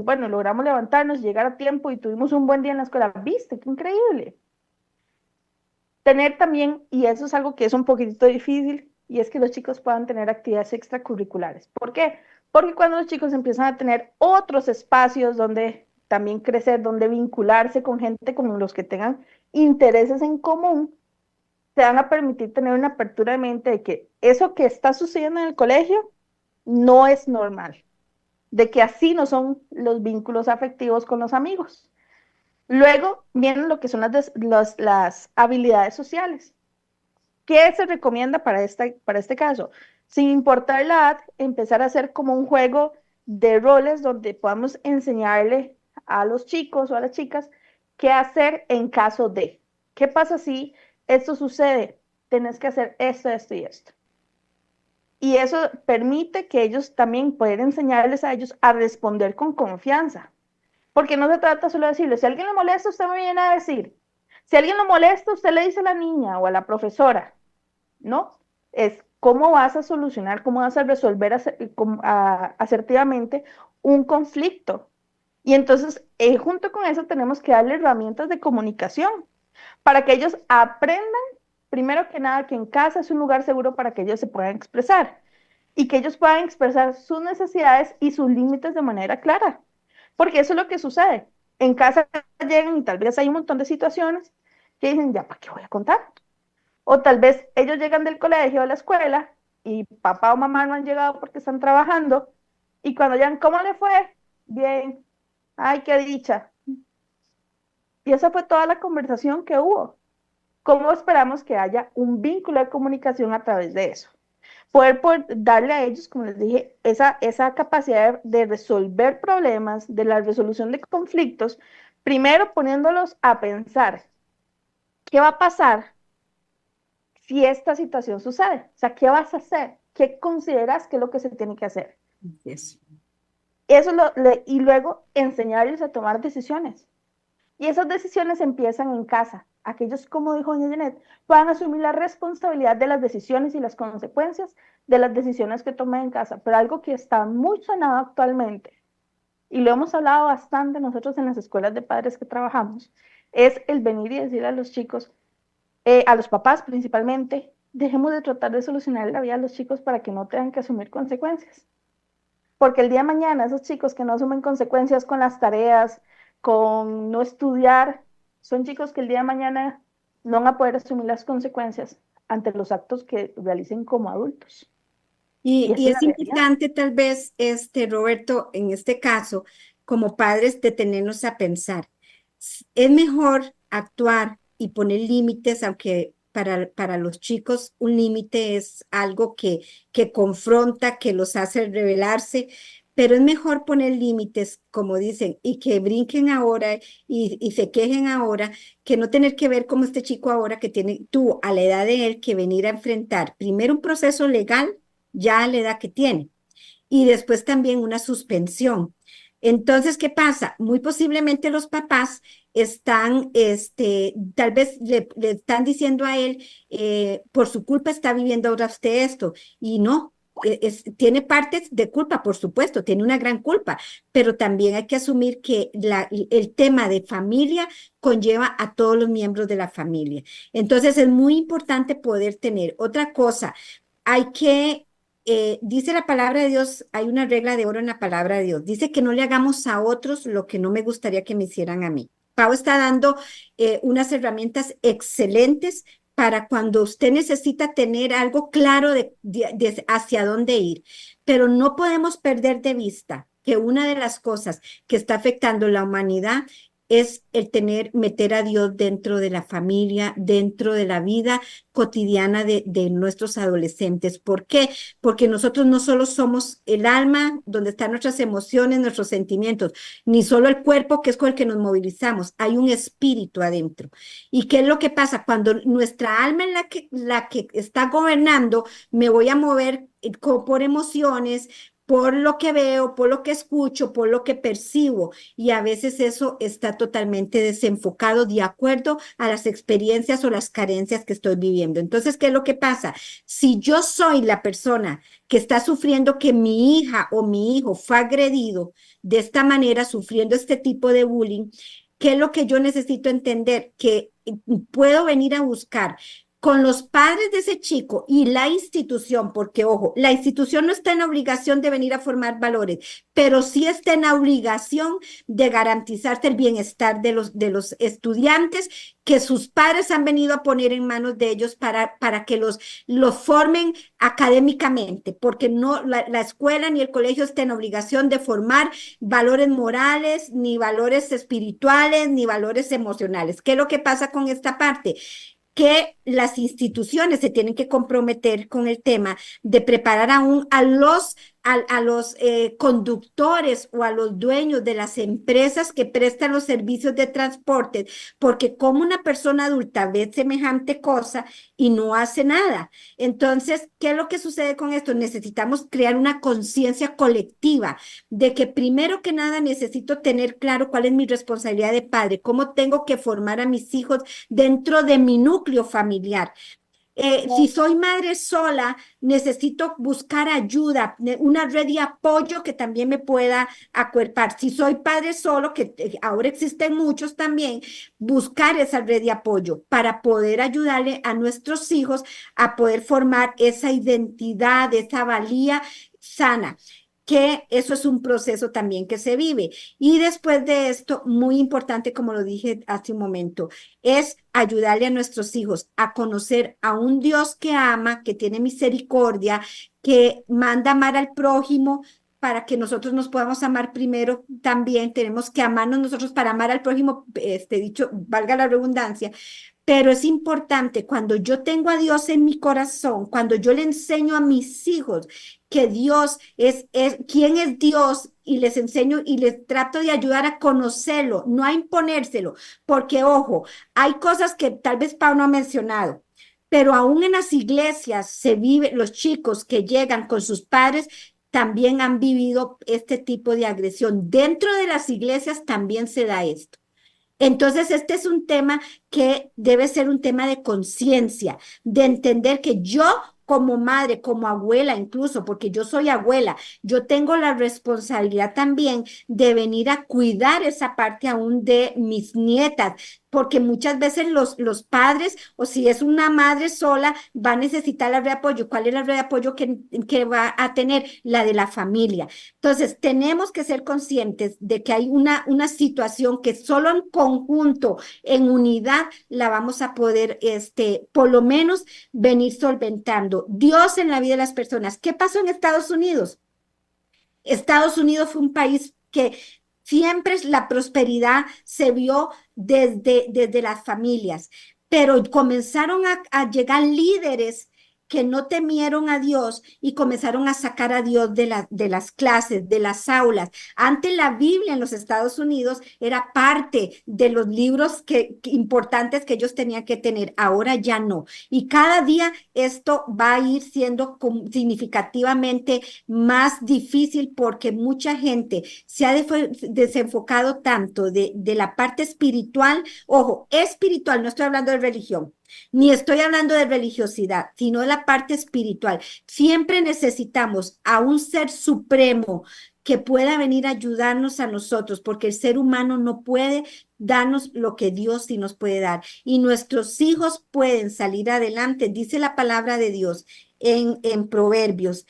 bueno, logramos levantarnos, llegar a tiempo y tuvimos un buen día en la escuela. ¿Viste? ¡Qué increíble! Tener también, y eso es algo que es un poquitito difícil, y es que los chicos puedan tener actividades extracurriculares. ¿Por qué? Porque cuando los chicos empiezan a tener otros espacios donde también crecer, donde vincularse con gente con los que tengan intereses en común, se van a permitir tener una apertura de mente de que eso que está sucediendo en el colegio no es normal, de que así no son los vínculos afectivos con los amigos. Luego vienen lo que son las habilidades sociales. ¿Qué se recomienda para este caso? Sin importar la edad, empezar a hacer como un juego de roles donde podamos enseñarle a los chicos o a las chicas qué hacer en caso de. ¿Qué pasa si esto sucede? Tenés que hacer esto, esto y esto. Y eso permite que ellos también puedan enseñarles a ellos a responder con confianza. Porque no se trata solo de decirle, si alguien lo molesta, usted me viene a decir. Si alguien lo molesta, usted le dice a la niña o a la profesora. ¿No? Es cómo vas a solucionar, cómo vas a resolver asertivamente un conflicto. Y entonces, junto con eso, tenemos que darle herramientas de comunicación para que ellos aprendan, primero que nada, que en casa es un lugar seguro para que ellos se puedan expresar y que ellos puedan expresar sus necesidades y sus límites de manera clara. Porque eso es lo que sucede. En casa llegan y tal vez hay un montón de situaciones que dicen, ya, ¿para qué voy a contar? O tal vez ellos llegan del colegio a la escuela y papá o mamá no han llegado porque están trabajando y cuando llegan, ¿cómo le fue? Bien, ay, qué dicha. Y esa fue toda la conversación que hubo. ¿Cómo esperamos que haya un vínculo de comunicación a través de eso? Poder darle a ellos, como les dije, esa capacidad de resolver problemas, de la resolución de conflictos, primero poniéndolos a pensar, ¿qué va a pasar si esta situación sucede? O sea, ¿qué vas a hacer? ¿Qué consideras que es lo que se tiene que hacer? yes. Eso y luego enseñarles a tomar decisiones. Y esas decisiones empiezan en casa. Aquellos, como dijo doña Janet, puedan asumir la responsabilidad de las decisiones y las consecuencias de las decisiones que tomé en casa, pero algo que está muy sonado actualmente, y lo hemos hablado bastante nosotros en las escuelas de padres que trabajamos, es el venir y decir a los chicos, a los papás principalmente, dejemos de tratar de solucionar la vida a los chicos para que no tengan que asumir consecuencias. Porque el día de mañana esos chicos que no asumen consecuencias con las tareas, con no estudiar, son chicos que el día de mañana no van a poder asumir las consecuencias ante los actos que realicen como adultos. Y esa Y es es la realidad. importante tal vez, Roberto, en este caso, como padres, detenernos a pensar. Es mejor actuar y poner límites, aunque para los chicos un límite es algo que confronta, que los hace rebelarse, pero es mejor poner límites, como dicen, y que brinquen ahora y se quejen ahora, que no tener que ver como este chico ahora que tiene tú a la edad de él que venir a enfrentar primero un proceso legal ya a la edad que tiene y después también una suspensión. Entonces, ¿qué pasa? Muy posiblemente los papás están, tal vez le están diciendo a él, por su culpa está viviendo ahora usted esto, y no. Tiene partes de culpa, por supuesto, tiene una gran culpa, pero también hay que asumir que el tema de familia conlleva a todos los miembros de la familia. Entonces es muy importante poder tener otra cosa. Hay que dice la palabra de Dios, hay una regla de oro en la palabra de Dios. Dice que no le hagamos a otros lo que no me gustaría que me hicieran a mí. Pau está dando unas herramientas excelentes para cuando usted necesita tener algo claro de hacia dónde ir. Pero no podemos perder de vista que una de las cosas que está afectando la humanidad es el meter a Dios dentro de la familia, dentro de la vida cotidiana de nuestros adolescentes. ¿Por qué? Porque nosotros no solo somos el alma, donde están nuestras emociones, nuestros sentimientos, ni solo el cuerpo, que es con el que nos movilizamos, hay un espíritu adentro. ¿Y qué es lo que pasa? Cuando nuestra alma es la que está gobernando, me voy a mover por emociones, por lo que veo, por lo que escucho, por lo que percibo, y a veces eso está totalmente desenfocado de acuerdo a las experiencias o las carencias que estoy viviendo. Entonces, ¿qué es lo que pasa? Si yo soy la persona que está sufriendo que mi hija o mi hijo fue agredido de esta manera, sufriendo este tipo de bullying, ¿qué es lo que yo necesito entender? Que puedo venir a buscar con los padres de ese chico y la institución, porque ojo, la institución no está en obligación de venir a formar valores, pero sí está en obligación de garantizarse el bienestar de los estudiantes que sus padres han venido a poner en manos de ellos para que los formen académicamente, porque no la escuela ni el colegio está en obligación de formar valores morales, ni valores espirituales, ni valores emocionales. ¿Qué es lo que pasa con esta parte? Que las instituciones se tienen que comprometer con el tema de preparar aún a los conductores o a los dueños de las empresas que prestan los servicios de transporte, porque como una persona adulta ve semejante cosa y no hace nada. Entonces, ¿qué es lo que sucede con esto? Necesitamos crear una conciencia colectiva de que primero que nada necesito tener claro cuál es mi responsabilidad de padre, cómo tengo que formar a mis hijos dentro de mi núcleo familiar. Si soy madre sola, necesito buscar ayuda, una red de apoyo que también me pueda acuerpar. Si soy padre solo, que ahora existen muchos también, buscar esa red de apoyo para poder ayudarle a nuestros hijos a poder formar esa identidad, esa valía sana, que eso es un proceso también que se vive. Y después de esto, muy importante, como lo dije hace un momento, es ayudarle a nuestros hijos a conocer a un Dios que ama, que tiene misericordia, que manda amar al prójimo. Para que nosotros nos podamos amar primero, también tenemos que amarnos nosotros para amar al prójimo, dicho, valga la redundancia, pero es importante cuando yo tengo a Dios en mi corazón, cuando yo le enseño a mis hijos que Dios quién es Dios y les enseño y les trato de ayudar a conocerlo, no a imponérselo, porque ojo, hay cosas que tal vez Pablo no ha mencionado, pero aún en las iglesias se vive, los chicos que llegan con sus padres también han vivido este tipo de agresión. Dentro de las iglesias también se da esto. Entonces, este es un tema que debe ser un tema de conciencia, de entender que yo como madre, como abuela incluso, porque yo soy abuela, yo tengo la responsabilidad también de venir a cuidar esa parte aún de mis nietas, porque muchas veces los padres, o si es una madre sola, va a necesitar la red de apoyo. ¿Cuál es la red de apoyo que va a tener? La de la familia. Entonces, tenemos que ser conscientes de que hay una situación que solo en conjunto, en unidad, la vamos a poder, por lo menos, venir solventando. Dios en la vida de las personas. ¿Qué pasó en Estados Unidos? Estados Unidos fue un país que siempre la prosperidad se vio desde las familias, pero comenzaron a llegar líderes que no temieron a Dios y comenzaron a sacar a Dios de las clases, de las aulas. Antes la Biblia en los Estados Unidos era parte de los libros importantes que ellos tenían que tener, ahora ya no. Y cada día esto va a ir siendo significativamente más difícil porque mucha gente se ha desenfocado tanto de la parte espiritual, ojo, espiritual, no estoy hablando de religión, ni estoy hablando de religiosidad, sino de la parte espiritual. Siempre necesitamos a un ser supremo que pueda venir a ayudarnos a nosotros, porque el ser humano no puede darnos lo que Dios sí nos puede dar. Y nuestros hijos pueden salir adelante, dice la palabra de Dios en Proverbios.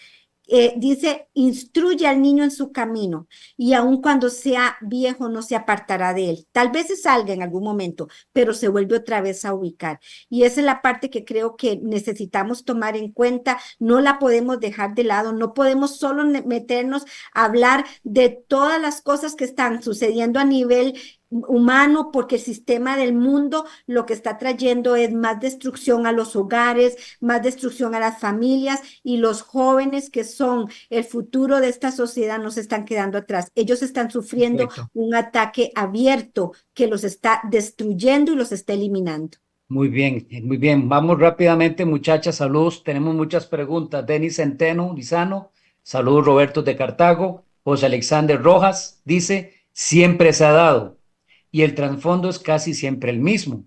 Dice, instruye al niño en su camino y aun cuando sea viejo no se apartará de él. Tal vez se salga en algún momento, pero se vuelve otra vez a ubicar. Y esa es la parte que creo que necesitamos tomar en cuenta. No la podemos dejar de lado. No podemos solo meternos a hablar de todas las cosas que están sucediendo a nivel humano, porque el sistema del mundo lo que está trayendo es más destrucción a los hogares, más destrucción a las familias, y los jóvenes que son el futuro de esta sociedad nos están quedando atrás. Ellos están sufriendo Perfecto. un ataque abierto que los está destruyendo y los está eliminando. Muy bien, muy bien. Vamos rápidamente, muchachas. Saludos. Tenemos muchas preguntas. Denis Centeno, Lizano. Saludos, Roberto de Cartago. José Alexander Rojas dice, siempre se ha dado. Y el trasfondo es casi siempre el mismo.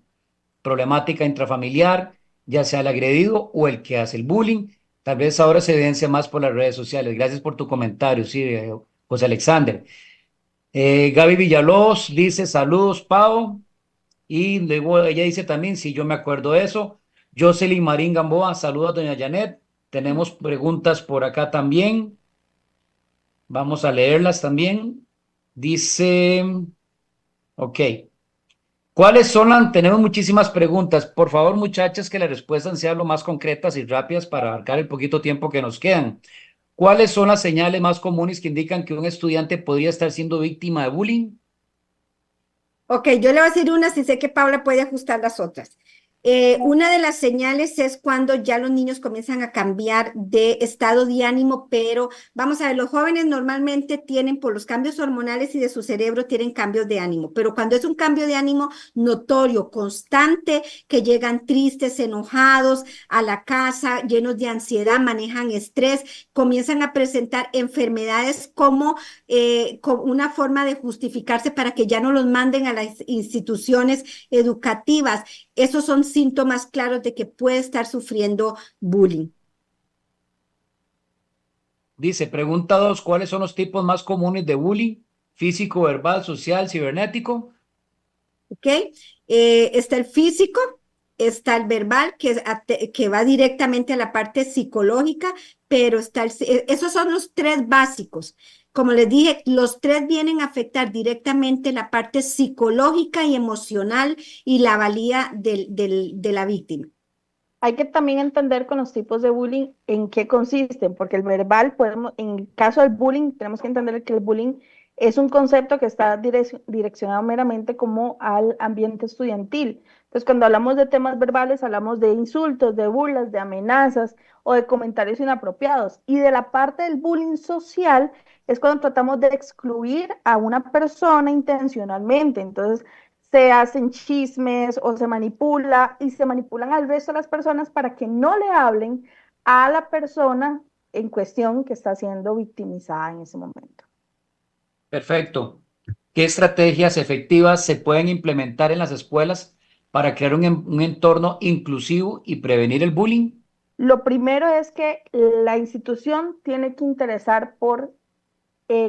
Problemática intrafamiliar, ya sea el agredido o el que hace el bullying. Tal vez ahora se evidencia más por las redes sociales. Gracias por tu comentario, sí, José Alexander. Gaby Villalobos dice, saludos, Pau. Y luego ella dice también, si yo me acuerdo de eso. Jocelyn Marín Gamboa, saludos a doña Janet. Tenemos preguntas por acá también. Vamos a leerlas también. Dice, ok. ¿Cuáles son las? Tenemos muchísimas preguntas. Por favor, muchachas, que las respuestas sean lo más concretas y rápidas para abarcar el poquito tiempo que nos quedan. ¿Cuáles son las señales más comunes que indican que un estudiante podría estar siendo víctima de bullying? Ok, yo le voy a decir unas y sé que Paula puede ajustar las otras. Una de las señales es cuando ya los niños comienzan a cambiar de estado de ánimo, pero vamos a ver, los jóvenes normalmente tienen, por los cambios hormonales y de su cerebro, tienen cambios de ánimo, pero cuando es un cambio de ánimo notorio, constante, que llegan tristes, enojados a la casa, llenos de ansiedad, manejan estrés, comienzan a presentar enfermedades como una forma de justificarse para que ya no los manden a las instituciones educativas. Esos son síntomas claros de que puede estar sufriendo bullying. Dice, pregunta 2, ¿cuáles son los tipos más comunes de bullying? Físico, verbal, social, cibernético. ¿Ok? Está el físico, está el verbal, que va directamente a la parte psicológica, pero esos son los tres básicos. Como les dije, los tres vienen a afectar directamente la parte psicológica y emocional y la valía de la víctima. Hay que también entender con los tipos de bullying en qué consisten, porque el verbal, en el caso del bullying, tenemos que entender que el bullying es un concepto que está direccionado meramente como al ambiente estudiantil. Entonces, cuando hablamos de temas verbales, hablamos de insultos, de burlas, de amenazas o de comentarios inapropiados. Y de la parte del bullying social es cuando tratamos de excluir a una persona intencionalmente. Entonces, se hacen chismes o se manipula y se manipulan al resto de las personas para que no le hablen a la persona en cuestión que está siendo victimizada en ese momento. Perfecto. ¿Qué estrategias efectivas se pueden implementar en las escuelas para crear un entorno inclusivo y prevenir el bullying? Lo primero es que la institución tiene que interesar por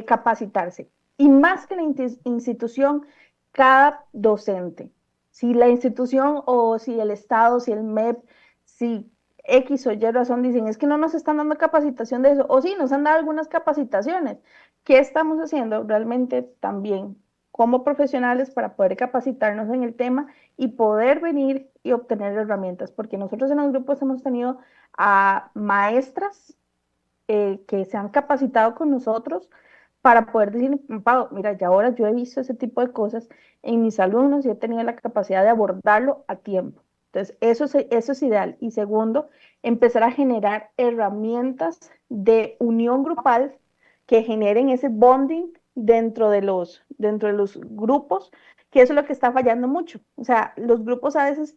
capacitarse. Y más que la institución, cada docente. Si la institución o si el Estado, si el MEP, si X o Y razón dicen, es que no nos están dando capacitación de eso, o sí, nos han dado algunas capacitaciones. ¿Qué estamos haciendo realmente también como profesionales para poder capacitarnos en el tema y poder venir y obtener herramientas? Porque nosotros en los grupos hemos tenido a maestras que se han capacitado con nosotros para poder decir, Pau, mira, ya ahora yo he visto ese tipo de cosas en mis alumnos y he tenido la capacidad de abordarlo a tiempo. Entonces, eso es ideal. Y segundo, empezar a generar herramientas de unión grupal que generen ese bonding dentro de los grupos, que eso es lo que está fallando mucho. O sea, los grupos a veces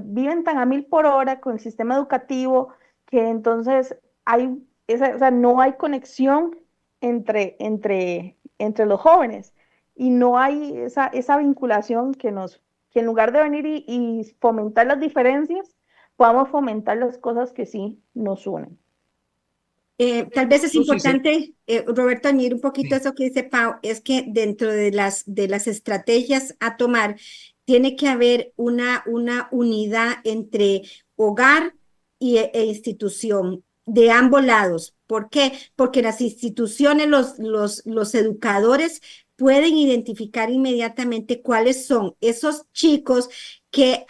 viven tan a 1000 por hora con el sistema educativo que entonces o sea, no hay conexión entre los jóvenes y no hay esa vinculación que en lugar de venir y fomentar las diferencias, podamos fomentar las cosas que sí nos unen. Tal vez es Susi, sí, importante, Roberto, añadir un poquito eso que dice Pau, es que dentro de las estrategias a tomar, tiene que haber una unidad entre hogar e institución de ambos lados. ¿Por qué? Porque las instituciones, los educadores pueden identificar inmediatamente cuáles son esos chicos que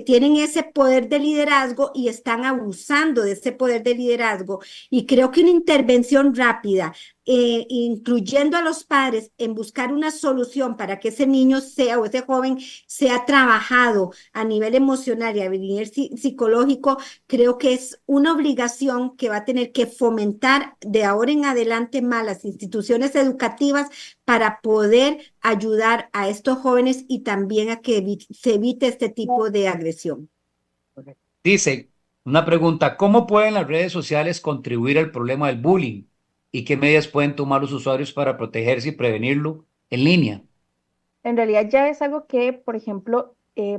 tienen ese poder de liderazgo y están abusando de ese poder de liderazgo. Y creo que una intervención rápida, incluyendo a los padres en buscar una solución para que ese niño sea o ese joven sea trabajado a nivel emocional y a nivel psicológico, creo que es una obligación que va a tener que fomentar de ahora en adelante más las instituciones educativas para poder ayudar a estos jóvenes y también a que se evite este tipo de agresión. dice una pregunta, ¿cómo pueden las redes sociales contribuir al problema del bullying? ¿Y qué medidas pueden tomar los usuarios para protegerse y prevenirlo en línea? En realidad ya es algo que, por ejemplo,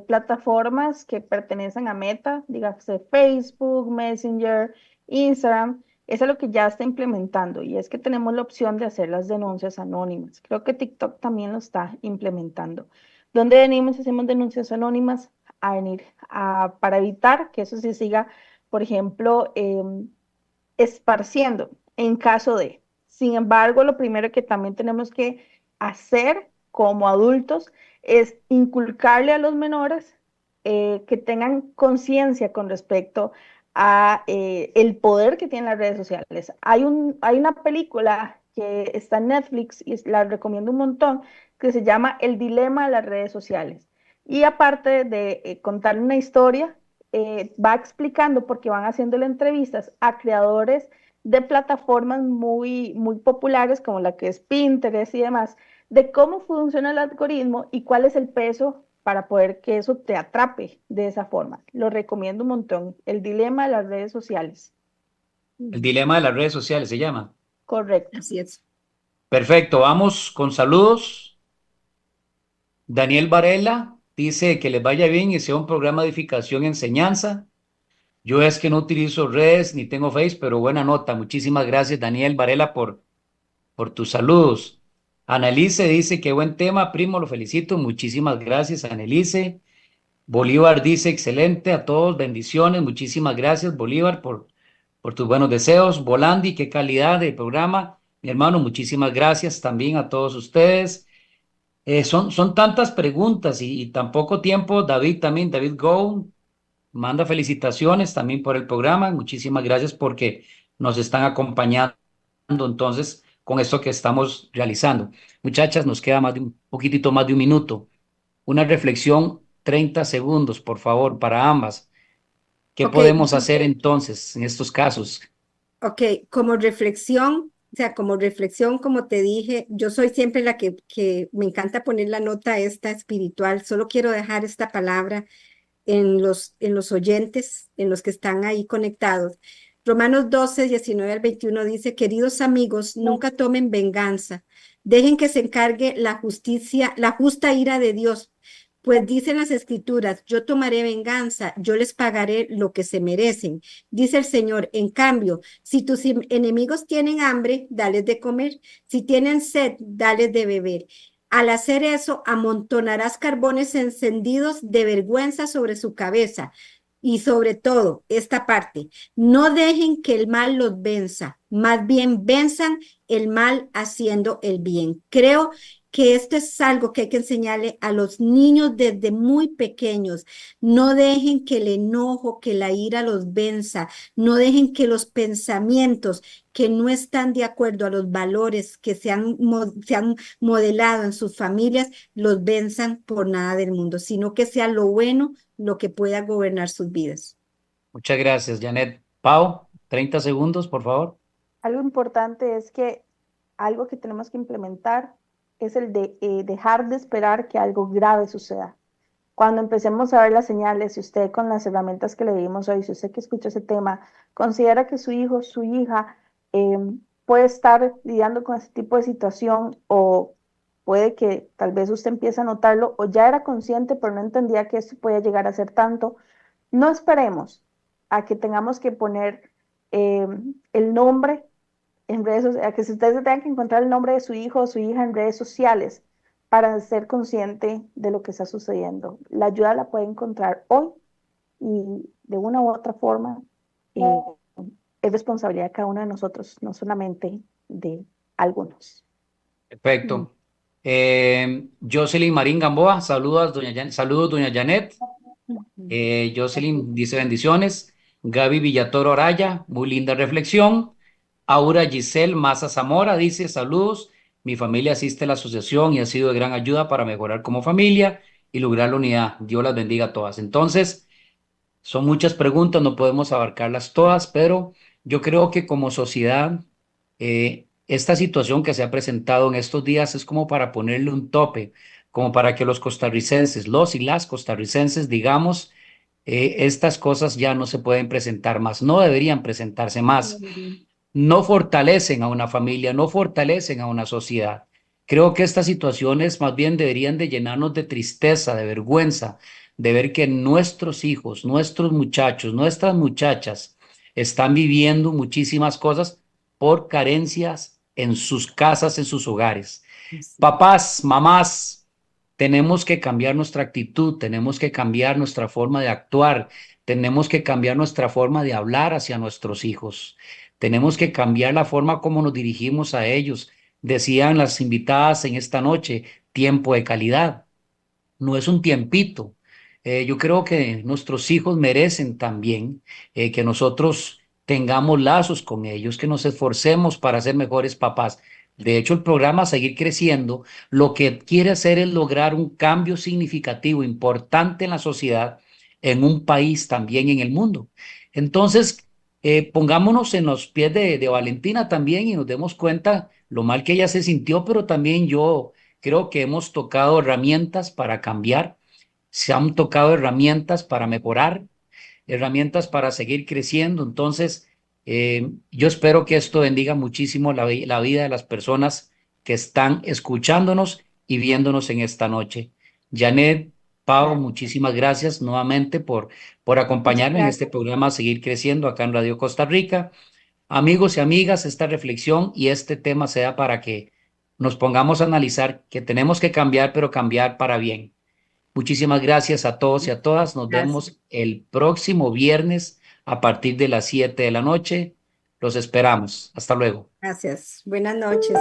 plataformas que pertenecen a Meta, dígase Facebook, Messenger, Instagram, es algo que ya está implementando y es que tenemos la opción de hacer las denuncias anónimas. Creo que TikTok también lo está implementando. ¿Dónde venimos y hacemos denuncias anónimas? A venir para evitar que eso se siga, por ejemplo, esparciendo en caso de. Sin embargo, lo primero que también tenemos que hacer como adultos es inculcarle a los menores que tengan conciencia con respecto a el poder que tienen las redes sociales. Hay una película que está en Netflix y la recomiendo un montón, que se llama El dilema de las redes sociales. Y aparte de contar una historia, va explicando, porque van haciéndole entrevistas a creadores de plataformas muy populares como la que es Pinterest y demás, de cómo funciona el algoritmo y cuál es el peso para poder que eso te atrape de esa forma. Lo recomiendo un montón. El dilema de las redes sociales. El dilema de las redes sociales se llama. Correcto. Así es. Perfecto, vamos con saludos. Daniel Varela dice que les vaya bien y sea un programa de edificación y enseñanza. Yo es que no utilizo redes ni tengo Face, pero buena nota. Muchísimas gracias, Daniel Varela, por tus saludos. Annelice dice que buen tema, primo, lo felicito. Muchísimas gracias, Annelice. Bolívar dice excelente a todos, bendiciones. Muchísimas gracias, Bolívar, por tus buenos deseos. Volandi, qué calidad de programa. Mi hermano, muchísimas gracias también a todos ustedes. Son tantas preguntas y tan poco tiempo. David también, David Go, manda felicitaciones también por el programa. Muchísimas gracias porque nos están acompañando entonces con esto que estamos realizando. Muchachas, nos queda un poquitito más de un minuto. Una reflexión, 30 segundos, por favor, para ambas. ¿Qué Ok, podemos hacer entonces en estos casos? ok, como reflexión, o sea, como reflexión, como te dije, yo soy siempre la que me encanta poner la nota esta espiritual. Solo quiero dejar esta palabra en los oyentes, en los que están ahí conectados. Romanos 12, 19 al 21 dice, queridos amigos, nunca tomen venganza, dejen que se encargue la justicia, la justa ira de Dios, Pues dicen las escrituras, yo tomaré venganza, yo les pagaré lo que se merecen. Dice el Señor, en cambio, si tus enemigos tienen hambre, dales de comer. Si tienen sed, dales de beber. Al hacer eso, amontonarás carbones encendidos de vergüenza sobre su cabeza. Y sobre todo, esta parte, no dejen que el mal los venza, más bien venzan el mal haciendo el bien. Creo que esto es algo que hay que enseñarle a los niños desde muy pequeños. No dejen que el enojo, que la ira los venza. No dejen que los pensamientos que no están de acuerdo a los valores que se han modelado en sus familias los venzan por nada del mundo, sino que sea lo bueno lo que pueda gobernar sus vidas. Muchas gracias, Janet. Pau, 30 segundos, por favor. Algo importante es que algo que tenemos que implementar es el de dejar de esperar que algo grave suceda. Cuando empecemos a ver las señales, si usted con las herramientas que le dimos hoy, si usted que escucha ese tema, considera que su hijo, su hija puede estar lidiando con ese tipo de situación, o puede que tal vez usted empiece a notarlo o ya era consciente pero no entendía que esto podía llegar a ser tanto, no esperemos a que tengamos que poner el nombre en redes sociales, a que ustedes tengan que encontrar el nombre de su hijo o su hija en redes sociales para ser consciente de lo que está sucediendo. La ayuda la puede encontrar hoy y de una u otra forma es responsabilidad de cada uno de nosotros, no solamente de algunos. Perfecto. Jocelyn Marín Gamboa, saludos, doña Janet. Jocelyn dice bendiciones. Gaby Villatoro Araya, muy linda reflexión. Aura Giselle Maza Zamora dice saludos. Mi familia asiste a la asociación y ha sido de gran ayuda para mejorar como familia y lograr la unidad. Dios las bendiga a todas. Entonces, son muchas preguntas, no podemos abarcarlas todas, pero yo creo que como sociedad, esta situación que se ha presentado en estos días es como para ponerle un tope, como para que los costarricenses, los y las costarricenses, digamos, estas cosas ya no se pueden presentar más, no deberían presentarse más, no fortalecen a una familia, no fortalecen a una sociedad. Creo que estas situaciones más bien deberían de llenarnos de tristeza, de vergüenza, de ver que nuestros hijos, nuestros muchachos, nuestras muchachas están viviendo muchísimas cosas por carencias en sus casas, en sus hogares. Papás, mamás, tenemos que cambiar nuestra actitud, tenemos que cambiar nuestra forma de actuar, tenemos que cambiar nuestra forma de hablar hacia nuestros hijos, tenemos que cambiar la forma como nos dirigimos a ellos. Decían las invitadas en esta noche, tiempo de calidad, no es un tiempito. Yo creo que nuestros hijos merecen también que nosotros tengamos lazos con ellos, que nos esforcemos para ser mejores papás. De hecho, el programa Seguir Creciendo lo que quiere hacer es lograr un cambio significativo, importante en la sociedad, en un país, también en el mundo. Entonces, pongámonos en los pies de Valentina también y nos demos cuenta lo mal que ella se sintió, pero también yo creo que hemos tocado herramientas para cambiar, se han tocado herramientas para mejorar, herramientas para seguir creciendo. Entonces, yo espero que esto bendiga muchísimo la vida de las personas que están escuchándonos y viéndonos en esta noche. Janet, Pau, muchísimas gracias nuevamente por acompañarme en este programa Seguir Creciendo acá en Radio Costa Rica. Amigos y amigas, esta reflexión y este tema sea para que nos pongamos a analizar que tenemos que cambiar, pero cambiar para bien. Muchísimas gracias a todos y a todas. Nos vemos el próximo viernes a partir de las 7 de la noche. Los esperamos. Hasta luego. Gracias. Buenas noches.